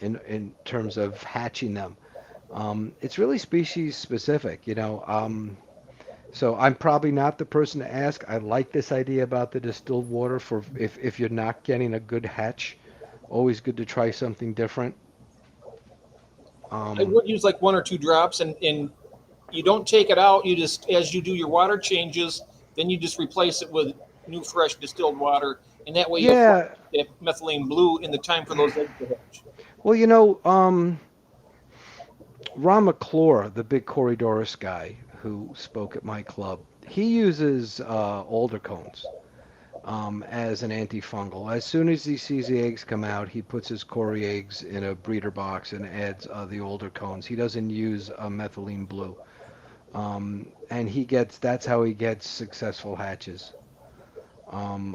Speaker 2: in terms of hatching them, it's really species specific, So I'm probably not the person to ask. I like this idea about the distilled water for if you're not getting a good hatch. Always good to try something different.
Speaker 1: I
Speaker 2: Um,
Speaker 1: would use like one or two drops, and you don't take it out. You just, as you do your water changes, then you just replace it with new, fresh distilled water, and that way you'll flush
Speaker 2: yeah,
Speaker 1: that methylene blue in the time for those eggs to hatch.
Speaker 2: well, Ron McClure, the big Corydoras guy who spoke at my club, he uses alder cones as an antifungal. As soon as he sees the eggs come out, he puts his Cory eggs in a breeder box and adds the alder cones. He doesn't use methylene blue. And that's how he gets successful hatches.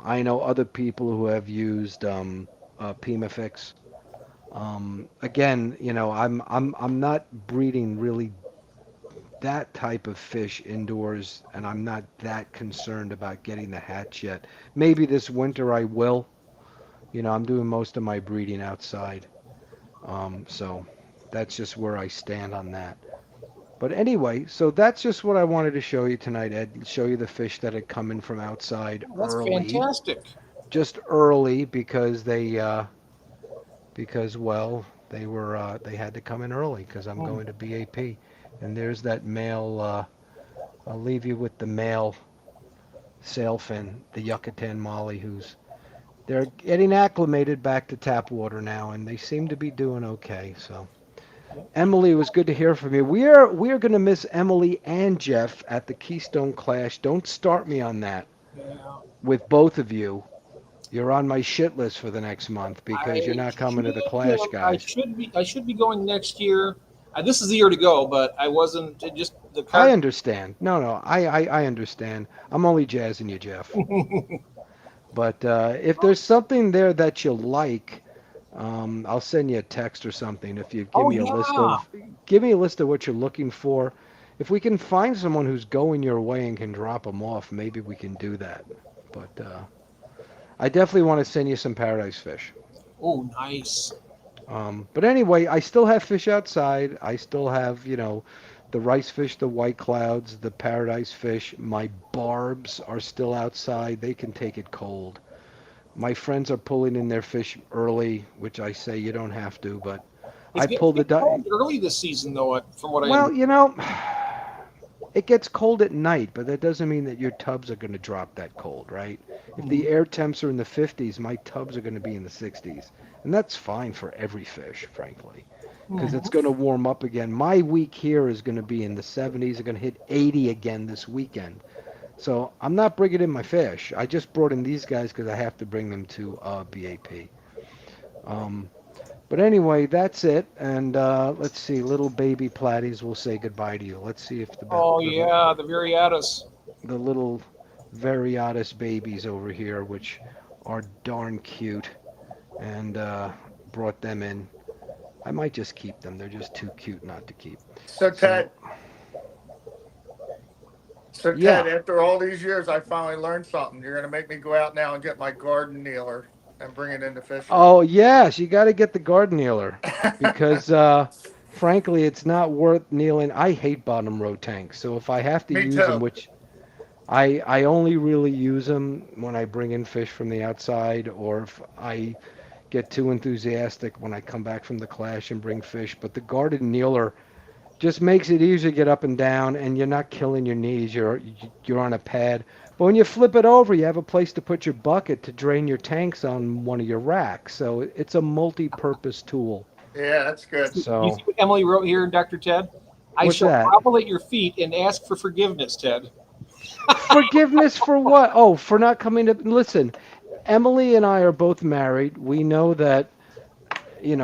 Speaker 2: I know other people who have used Pimafix. Again, I'm not breeding really that type of fish indoors, and I'm not that concerned about getting the hatch yet. Maybe this winter I will. I'm doing most of my breeding outside. So that's just where I stand on that. But anyway, so that's just what I wanted to show you tonight, Ed. Show you the fish that had come in from outside
Speaker 1: That's
Speaker 2: early,
Speaker 1: fantastic.
Speaker 2: just early because well they had to come in early because I'm
Speaker 1: Hmm.
Speaker 2: going to BAP, and there's that male. I'll leave you with the male sailfin, the Yucatan Molly, who's they're getting acclimated back to tap water now, and they seem to be doing okay. So. Emily, it was good to hear from you. We are going to miss Emily and Jeff at the Keystone Clash. Don't start me on that
Speaker 1: Yeah.
Speaker 2: with both of you. You're on my shit list for the next month because you're
Speaker 1: I
Speaker 2: not coming
Speaker 1: should
Speaker 2: to the Clash,
Speaker 1: I
Speaker 2: guys.
Speaker 1: should be going next year. This is the year to go, but I wasn't it just the
Speaker 2: I
Speaker 1: card.
Speaker 2: understand. No, I understand. I'm only jazzing you, Jeff. But if there's something there that you like, I'll send you a text or something. If you
Speaker 1: Oh yeah.
Speaker 2: give me a list of what you're looking for. If we can find someone who's going your way and can drop them off, maybe we can do that. But I definitely want to send you some paradise fish.
Speaker 1: Oh, nice.
Speaker 2: But anyway, I still have fish outside. I still have, the rice fish, the white clouds, the paradise fish. My barbs are still outside. They can take it cold. My friends are pulling in their fish early, which I say you don't have to, but I
Speaker 1: It's
Speaker 2: pulled the
Speaker 1: getting cold early this season, though. From what I
Speaker 2: well,
Speaker 1: understand.
Speaker 2: it gets cold at night, but that doesn't mean that your tubs are going to drop that cold, right? If the air temps are in the 50s, my tubs are going to be in the 60s. And that's fine for every fish, frankly, because it's
Speaker 1: Mhm.
Speaker 2: going to warm up again. My week here is going to be in the 70s. It's going to hit 80 again this weekend. So I'm not bringing in my fish. I just brought in these guys because I have to bring them to BAP. Um, but anyway, that's it. And let's see, little baby platies will say goodbye to you. Let's see if
Speaker 1: Oh yeah, the Variatus.
Speaker 2: the little Variatus babies over here, which are darn cute, and brought them in. I might just keep them. They're just too cute not to keep.
Speaker 3: So
Speaker 2: So,
Speaker 3: Ted, so
Speaker 2: yeah.
Speaker 3: Ted, after all these years, I finally learned something. You're gonna make me go out now and get my garden kneeler and bring it in the fishery.
Speaker 2: Oh, yes, you got to get the garden kneeler because, frankly, it's not worth kneeling. I hate bottom row tanks, so if I have to
Speaker 3: Me
Speaker 2: use them,
Speaker 3: too.
Speaker 2: which I only really use them when I bring in fish from the outside, or if I get too enthusiastic when I come back from the clash and bring fish. But the garden kneeler just makes it easier to get up and down, and you're not killing your knees. You're on a pad. But when you flip it over, you have a place to put your bucket to drain your tanks on one of your racks. So it's a multi-purpose tool.
Speaker 3: Yeah, that's good.
Speaker 1: You
Speaker 2: So
Speaker 1: see what Emily wrote here, Dr. Ted? I
Speaker 2: what's
Speaker 1: shall
Speaker 2: that?
Speaker 1: grovel at your feet and ask for forgiveness, Ted.
Speaker 2: Forgiveness for what? Oh, for not coming to listen. Emily and I are both married. We know that,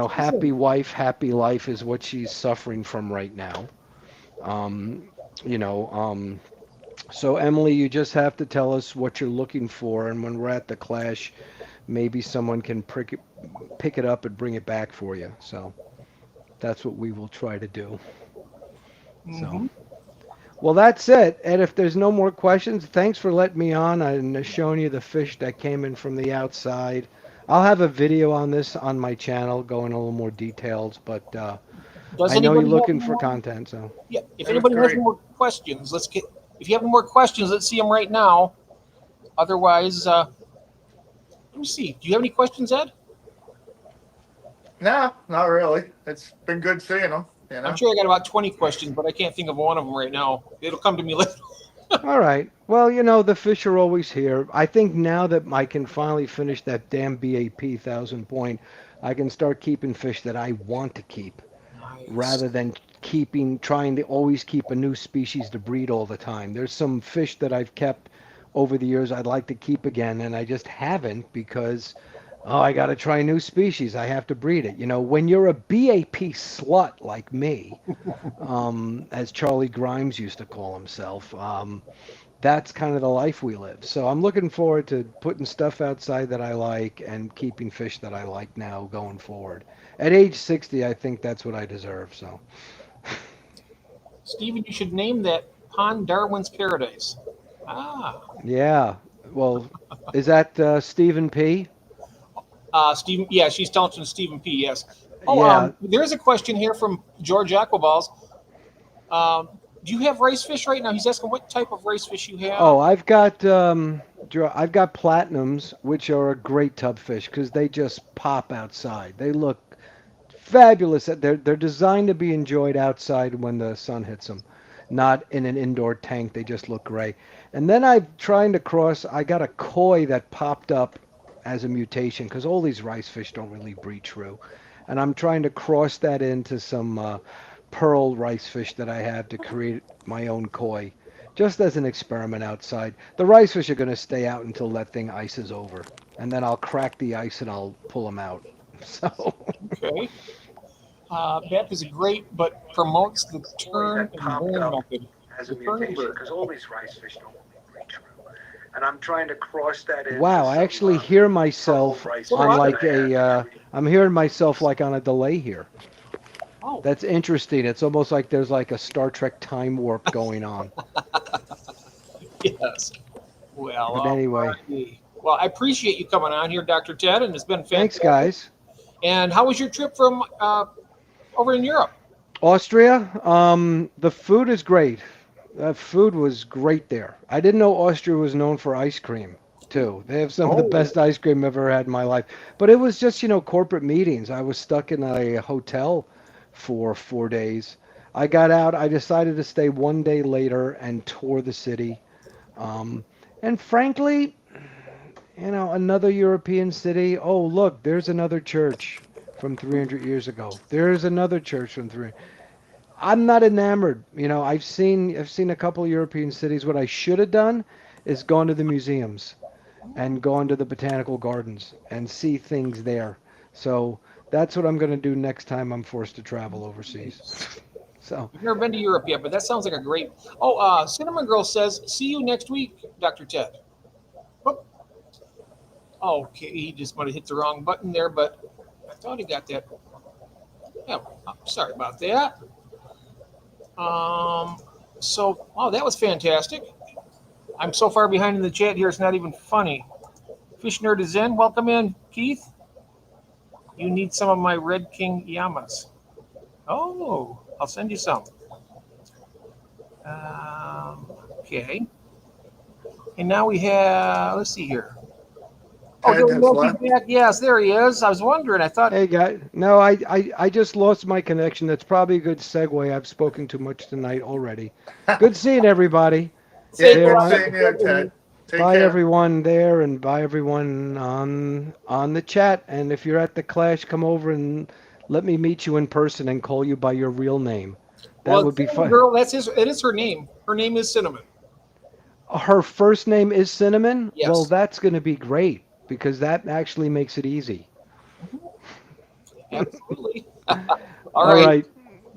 Speaker 2: happy wife, happy life is what she's suffering from right now. Um, you know, um, So, Emily, you just have to tell us what you're looking for, and when we're at the clash, maybe someone can pick it up and bring it back for you. So, that's what we will try to do. So,
Speaker 1: Hmm.
Speaker 2: well, that's it. And if there's no more questions, thanks for letting me on and showing you the fish that came in from the outside. I'll have a video on this on my channel going a little more details, but
Speaker 1: Does
Speaker 2: I know you're
Speaker 1: anybody have
Speaker 2: looking
Speaker 1: any
Speaker 2: for
Speaker 1: more?
Speaker 2: content, so.
Speaker 1: Yeah. If
Speaker 3: It was
Speaker 1: anybody has
Speaker 3: great.
Speaker 1: any more questions, let's get. If you have any more questions, let's see them right now. Otherwise, let me see. Do you have any questions, Ed?
Speaker 3: No, not really. It's been good seeing them.
Speaker 1: I'm sure I got about 20 questions, but I can't think of one of them right now. It'll come to me later.
Speaker 2: All right. Well, the fish are always here. I think now that I can finally finish that damn BAP 1,000 point, I can start keeping fish that I want to keep
Speaker 1: Nice.
Speaker 2: rather than trying to always keep a new species to breed all the time. There's some fish that I've kept over the years I'd like to keep again, and I just haven't because, oh, I got to try a new species. I have to breed it. When you're a BAP slut like me, as Charlie Grimes used to call himself, that's kind of the life we live. So I'm looking forward to putting stuff outside that I like and keeping fish that I like now going forward. At age 60, I think that's what I deserve. So,
Speaker 1: Stephen, you should name that pond Darwin's Paradise. Ah,
Speaker 2: yeah. Well, is that Stephen P?
Speaker 1: Stephen. Yeah, she's telling to Stephen P. Yes. Oh,
Speaker 2: Yeah.
Speaker 1: there's a question here from George Aquaballs. Do you have race fish right now? He's asking what type of race fish you have.
Speaker 2: Oh, I've got platinums, which are a great tub fish because they just pop outside. They look fabulous. They're designed to be enjoyed outside when the sun hits them, not in an indoor tank. They just look great. And then I'm trying to cross. I got a koi that popped up as a mutation because all these rice fish don't really breed true, and I'm trying to cross that into some pearl rice fish that I have to create my own koi. Just as an experiment outside. The rice fish are going to stay out until that thing ices over. And then I'll crack the ice and I'll pull them out. So,
Speaker 1: Okay. BAP is great, but promotes the
Speaker 4: Story
Speaker 1: turn
Speaker 4: that
Speaker 1: and
Speaker 4: popped
Speaker 1: burn
Speaker 4: up
Speaker 1: method.
Speaker 4: as
Speaker 1: The
Speaker 4: a
Speaker 1: turn and
Speaker 4: mutation
Speaker 1: burn.
Speaker 4: because all these rice fish don't reach true. And I'm trying to cross that into
Speaker 2: Wow, I
Speaker 4: some
Speaker 2: actually hear
Speaker 4: promote
Speaker 2: myself
Speaker 4: rice
Speaker 1: So do
Speaker 2: on
Speaker 4: fish
Speaker 1: I.
Speaker 4: that
Speaker 2: like
Speaker 4: I have
Speaker 2: a.
Speaker 4: between.
Speaker 2: I'm hearing myself like on a delay here.
Speaker 1: Oh,
Speaker 2: That's interesting. It's almost like there's like a Star Trek time warp going on.
Speaker 1: yes. Well,
Speaker 2: But
Speaker 1: all
Speaker 2: anyway,
Speaker 1: righty. Well, I appreciate you coming on here, Dr. Ted, and it's been
Speaker 2: thanks,
Speaker 1: fantastic.
Speaker 2: guys.
Speaker 1: And how was your trip from over in Europe?
Speaker 2: Austria, the food is great. Food was great there. I didn't know Austria was known for ice cream, too. They have some of the
Speaker 1: Oh,
Speaker 2: best ice cream I've ever had in my life. But it was just, corporate meetings. I was stuck in a hotel for 4 days. I got out. I decided to stay one day later and tour the city. Um, and frankly, another European city. Oh, look, there's another church from 300 years ago. There's another church from 300. I'm not enamored. I've seen a couple of European cities. What I should have done is gone to the museums and gone to the botanical gardens and see things there. So that's what I'm going to do next time I'm forced to travel overseas.
Speaker 1: nice.
Speaker 2: So
Speaker 1: I've never been to Europe yet, but that sounds like a great. Oh, Cinnamon Girl says, "See you next week, Dr. Ted." Oh, okay, he just might have hit the wrong button there, but I thought he got that. Yeah, sorry about that. Um, so, oh, that was fantastic. I'm so far behind in the chat here, it's not even funny. Fish Nerd is in. Welcome in, Keith. You need some of my Red King Yamas. Oh, I'll send you some. Okay. And now we have, let's see here. Oh,
Speaker 3: Ted
Speaker 1: there he
Speaker 3: has
Speaker 1: is.
Speaker 3: left.
Speaker 1: He's back. Yes, there he is. I was wondering. I thought,
Speaker 2: hey, guys. No, I just lost my connection. That's probably a good segue. I've spoken too much tonight already. Good seeing everybody
Speaker 3: Yeah,
Speaker 1: say
Speaker 2: there
Speaker 3: good
Speaker 2: on.
Speaker 3: seeing you, Ted. Take
Speaker 2: Bye
Speaker 3: care.
Speaker 2: everyone there, and bye everyone on the chat. And if you're at the Clash, come over and let me meet you in person and call you by your real name. That
Speaker 1: well,
Speaker 2: would be
Speaker 1: Cinnamon
Speaker 2: fun.
Speaker 1: Girl, that's his, it is her name. Her name is Cinnamon.
Speaker 2: Her first name is Cinnamon. Well,
Speaker 1: Yes,
Speaker 2: that's going to be great because that actually makes it easy.
Speaker 1: absolutely. All
Speaker 2: All
Speaker 1: right.
Speaker 2: right.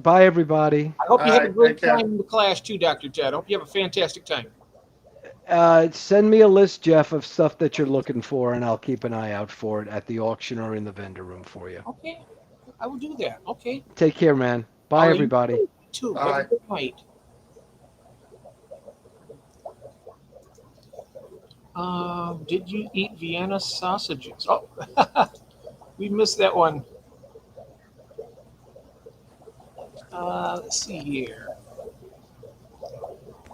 Speaker 2: Bye everybody.
Speaker 1: I hope
Speaker 3: All
Speaker 1: you have a
Speaker 3: right, take
Speaker 1: great
Speaker 3: care.
Speaker 1: time in the Clash too, Dr. Ted. I hope you have a fantastic time.
Speaker 2: Send me a list, Jeff, of stuff that you're looking for, and I'll keep an eye out for it at the auction or in the vendor room for you.
Speaker 1: Okay, I will do that. Okay.
Speaker 2: Take care, man.
Speaker 1: All
Speaker 2: Bye
Speaker 1: right, you
Speaker 2: everybody.
Speaker 1: too.
Speaker 3: All
Speaker 1: Have a
Speaker 3: right.
Speaker 1: good night. Did you eat Vienna sausages? Oh, we missed that one. Let's see here.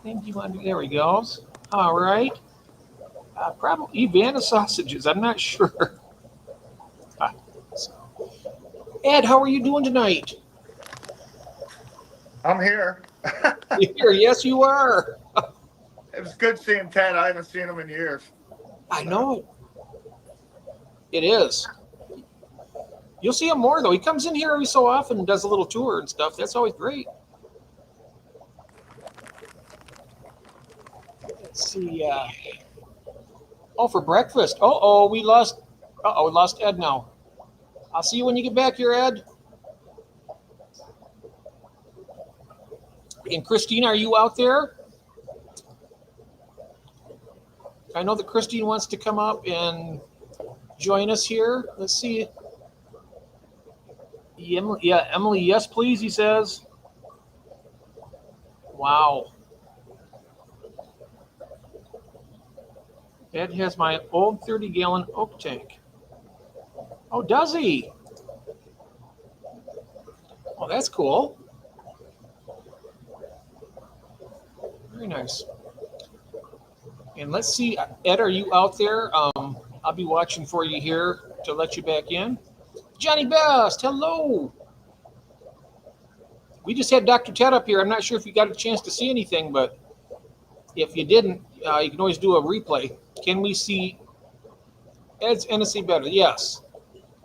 Speaker 1: Think you want there we go. All right. Probably Vienna sausages. I'm not sure. Ah, so. Ed, how are you doing tonight?
Speaker 3: I'm here.
Speaker 1: Here, yes, you are.
Speaker 3: It was good seeing Ted. I haven't seen him in years.
Speaker 1: I
Speaker 3: So,
Speaker 1: know it. It is. You'll see him more though. He comes in here every so often and does a little tour and stuff. That's always great. Let's see. Oh, for breakfast. Oh, we lost. We lost Ed now. I'll see you when you get back here, Ed. And Christine, are you out there? I know that Christine wants to come up and join us here. Let's see. Yeah, Emily, yes, please, he says. Wow. Ed has my old 30-gallon oak tank. Oh, does he? Oh, that's cool. Very nice. And let's see, Ed, are you out there? I'll be watching for you here to let you back in. Johnny Best, hello. We just had Dr. Ted up here. I'm not sure if you got a chance to see anything, but if you didn't, you can always do a replay. Can we see Ed's NSC better? Yes.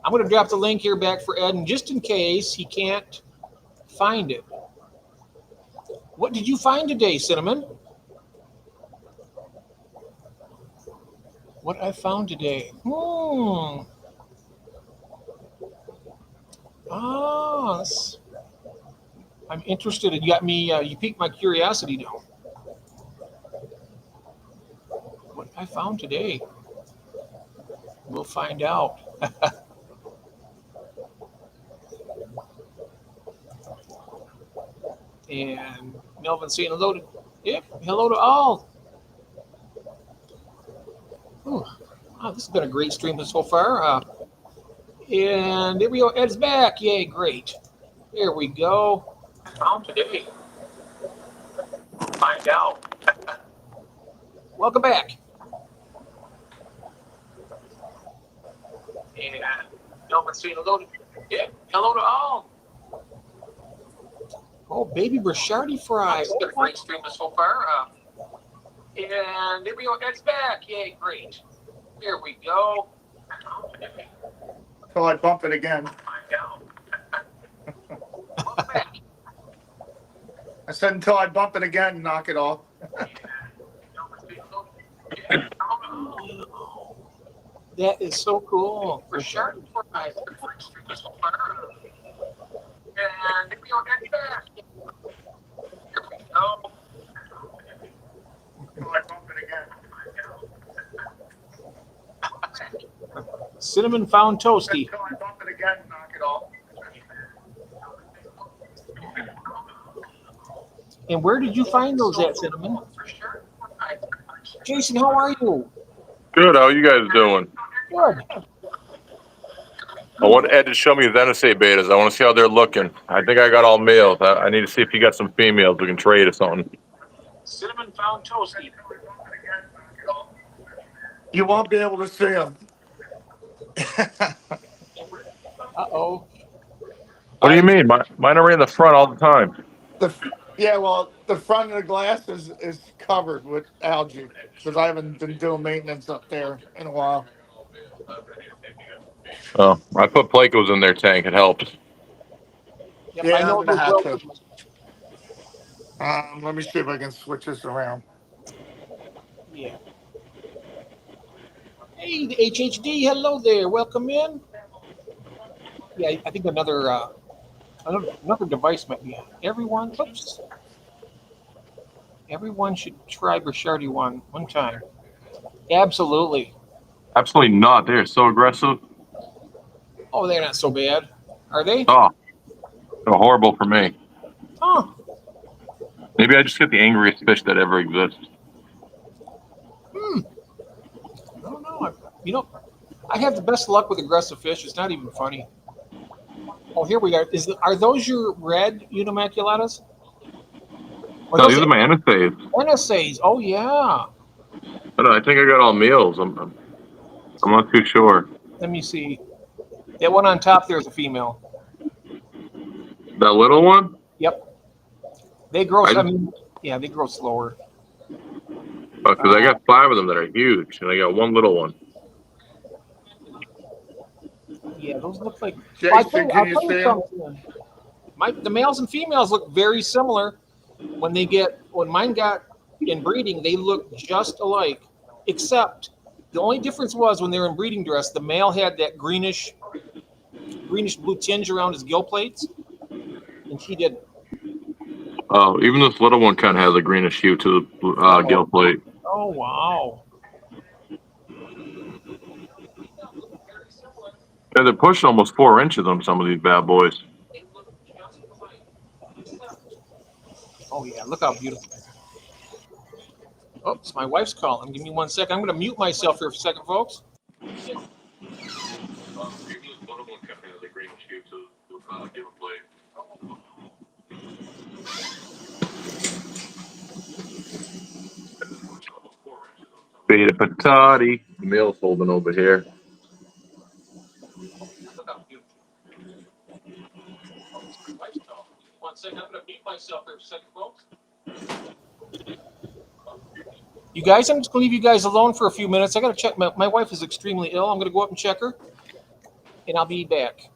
Speaker 1: I'm going to drop the link here back for Ed, and just in case he can't find it. What did you find today, Cinnamon? What I found today. Ah, I'm interested. You got me. You piqued my curiosity now. What I found today, we'll find out. And Melvin saying hello to, yep, hello to all. Ooh, wow, this has been a great stream so far. And there we go. Ed's back. Yay, great. There we go. I found today. Find out. Welcome back. And Melvin saying hello to, yeah, hello to all. Oh, baby Brashardi fry. Oh, a great stream so far. And there we go. Ed's back. Yay, great. There we go.
Speaker 3: Till I bump it again.
Speaker 1: Find out. Welcome back.
Speaker 3: I said until I bump it again, knock it off.
Speaker 1: That is so cool. For sure. And we go next back. Here we go.
Speaker 3: Till I bump it again.
Speaker 1: Cinnamon found toasty.
Speaker 3: Until I bump it again, knock it off.
Speaker 1: And where did you find those at, Cinnamon? Jason, how are you?
Speaker 5: Good. How are you guys doing?
Speaker 1: Good.
Speaker 5: I want Ed to show me his NSA betas. I want to see how they're looking. I think I got all males. I need to see if he got some females we can trade or something.
Speaker 1: Cinnamon found toasty.
Speaker 3: You won't be able to see them.
Speaker 1: Uh-oh.
Speaker 5: What do you mean? Mine are in the front all the time.
Speaker 3: Yeah, well, the front of the glass is covered with algae because I haven't been doing maintenance up there in a while.
Speaker 5: Oh, I put Plecos in their tank. It helped.
Speaker 1: Yep,
Speaker 3: Yeah,
Speaker 1: I know
Speaker 3: I'm gonna
Speaker 1: those
Speaker 3: have
Speaker 1: well.
Speaker 3: to. Let me see if I can switch this around.
Speaker 1: Yeah. Hey, the HHD, hello there. Welcome in. Yeah, I think another device might be on. Everyone should try Brashardi one time. Absolutely.
Speaker 5: Absolutely not. They're so aggressive.
Speaker 1: Oh, they're not so bad, are they?
Speaker 5: Oh, they're horrible for me.
Speaker 1: Oh,
Speaker 5: Maybe I just get the angriest fish that ever exists.
Speaker 1: I don't know. I have the best luck with aggressive fish. It's not even funny. Oh, here we are. Are those your red Unimaculatas? Or
Speaker 5: No,
Speaker 1: those
Speaker 5: these are my NSAs.
Speaker 1: NSAs. Oh, yeah.
Speaker 5: I think I got all males. I'm not too sure.
Speaker 1: Let me see. That one on top there is a female.
Speaker 5: That little one?
Speaker 1: Yep. They grow. They grow slower.
Speaker 5: Because I got 5 of them that are huge, and I got one little one.
Speaker 1: Yeah, those look like.
Speaker 3: Jason, can you see them?
Speaker 1: The males and females look very similar. When mine got in breeding, they look just alike, except the only difference was when they were in breeding dress, the male had that greenish blue tinge around his gill plates, and she did.
Speaker 5: Oh, even this little one kind of has a greenish hue to the gill plate.
Speaker 1: Oh wow!
Speaker 5: Yeah, they're pushing almost 4 inches on some of these bad boys.
Speaker 1: Oh yeah, look how beautiful. Oops, my wife's calling. Give me 1 second. I'm going to mute myself here for a second, folks.
Speaker 5: Beta patati. Male's holding over here.
Speaker 1: Look how beautiful. 1 second. I'm going to mute myself here for a second, folks. You guys, I'm just going to leave you guys alone for a few minutes. I got to check. My wife is extremely ill. I'm going to go up and check her, and I'll be back.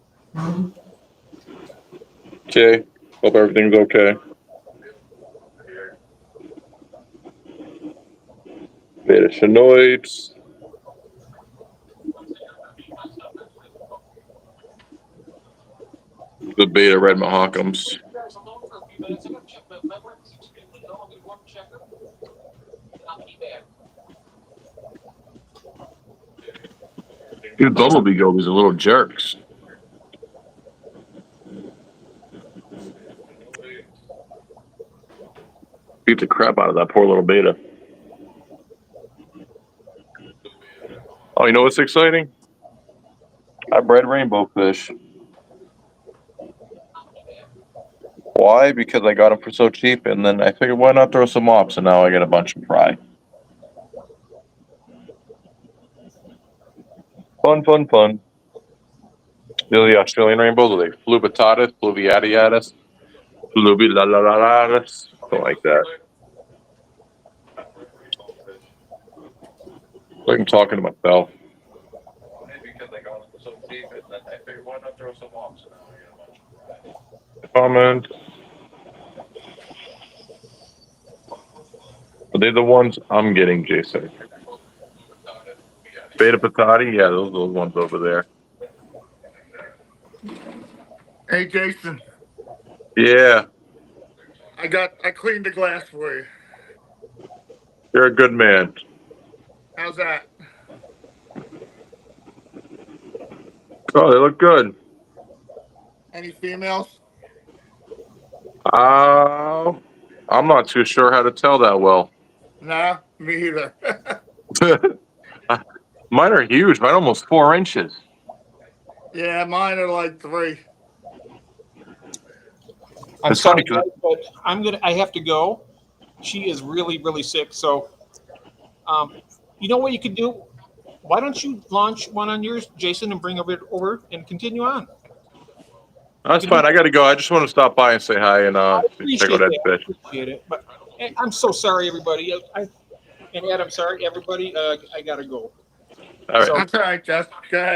Speaker 5: Okay. Hope everything's okay. Beta chenoids. The beta red Mahakams. These bumblebee gobies are little jerks. Beat the crap out of that poor little beta. Oh, you know what's exciting? I bred rainbow fish. Why? Because I got them for so cheap, and then I figured, why not throw some off? So now I get a bunch of fry. Fun, fun, fun. They're the Australian rainbows, are they flubitatis, fluviatiatus, fluvilalaris, something like that. Like I'm talking to myself. Because I got them for so cheap, and then I figured, why not throw some off? So now I get a bunch of fry. Comment. Are they the ones I'm getting, Jason? Beta Patati? Yeah, those are the ones over there.
Speaker 3: Hey, Jason,
Speaker 5: Yeah,
Speaker 3: I cleaned the glass for you.
Speaker 5: you're a good man.
Speaker 3: How's that?
Speaker 5: Oh, they look good.
Speaker 3: Any females?
Speaker 5: I'm not too sure how to tell that well.
Speaker 3: Nah, me either.
Speaker 5: Mine are huge. Mine are almost 4 inches.
Speaker 3: Yeah, mine are like 3.
Speaker 1: I'm
Speaker 5: It's
Speaker 1: sorry,
Speaker 5: funny 'cause-
Speaker 1: but I have to go. She is really, really sick. So, you know what you could do? Why don't you launch one on yours, Jason, and bring it over and continue on?
Speaker 5: That's fine. I got to go. I just want to stop by and say hi and check
Speaker 1: Appreciate
Speaker 5: out that
Speaker 1: it.
Speaker 5: fish.
Speaker 1: Appreciate it. But I'm so sorry, everybody. And Ed, I'm sorry, everybody. I gotta go.
Speaker 5: All right.
Speaker 1: So-
Speaker 3: That's all right, Jess. Go ahead.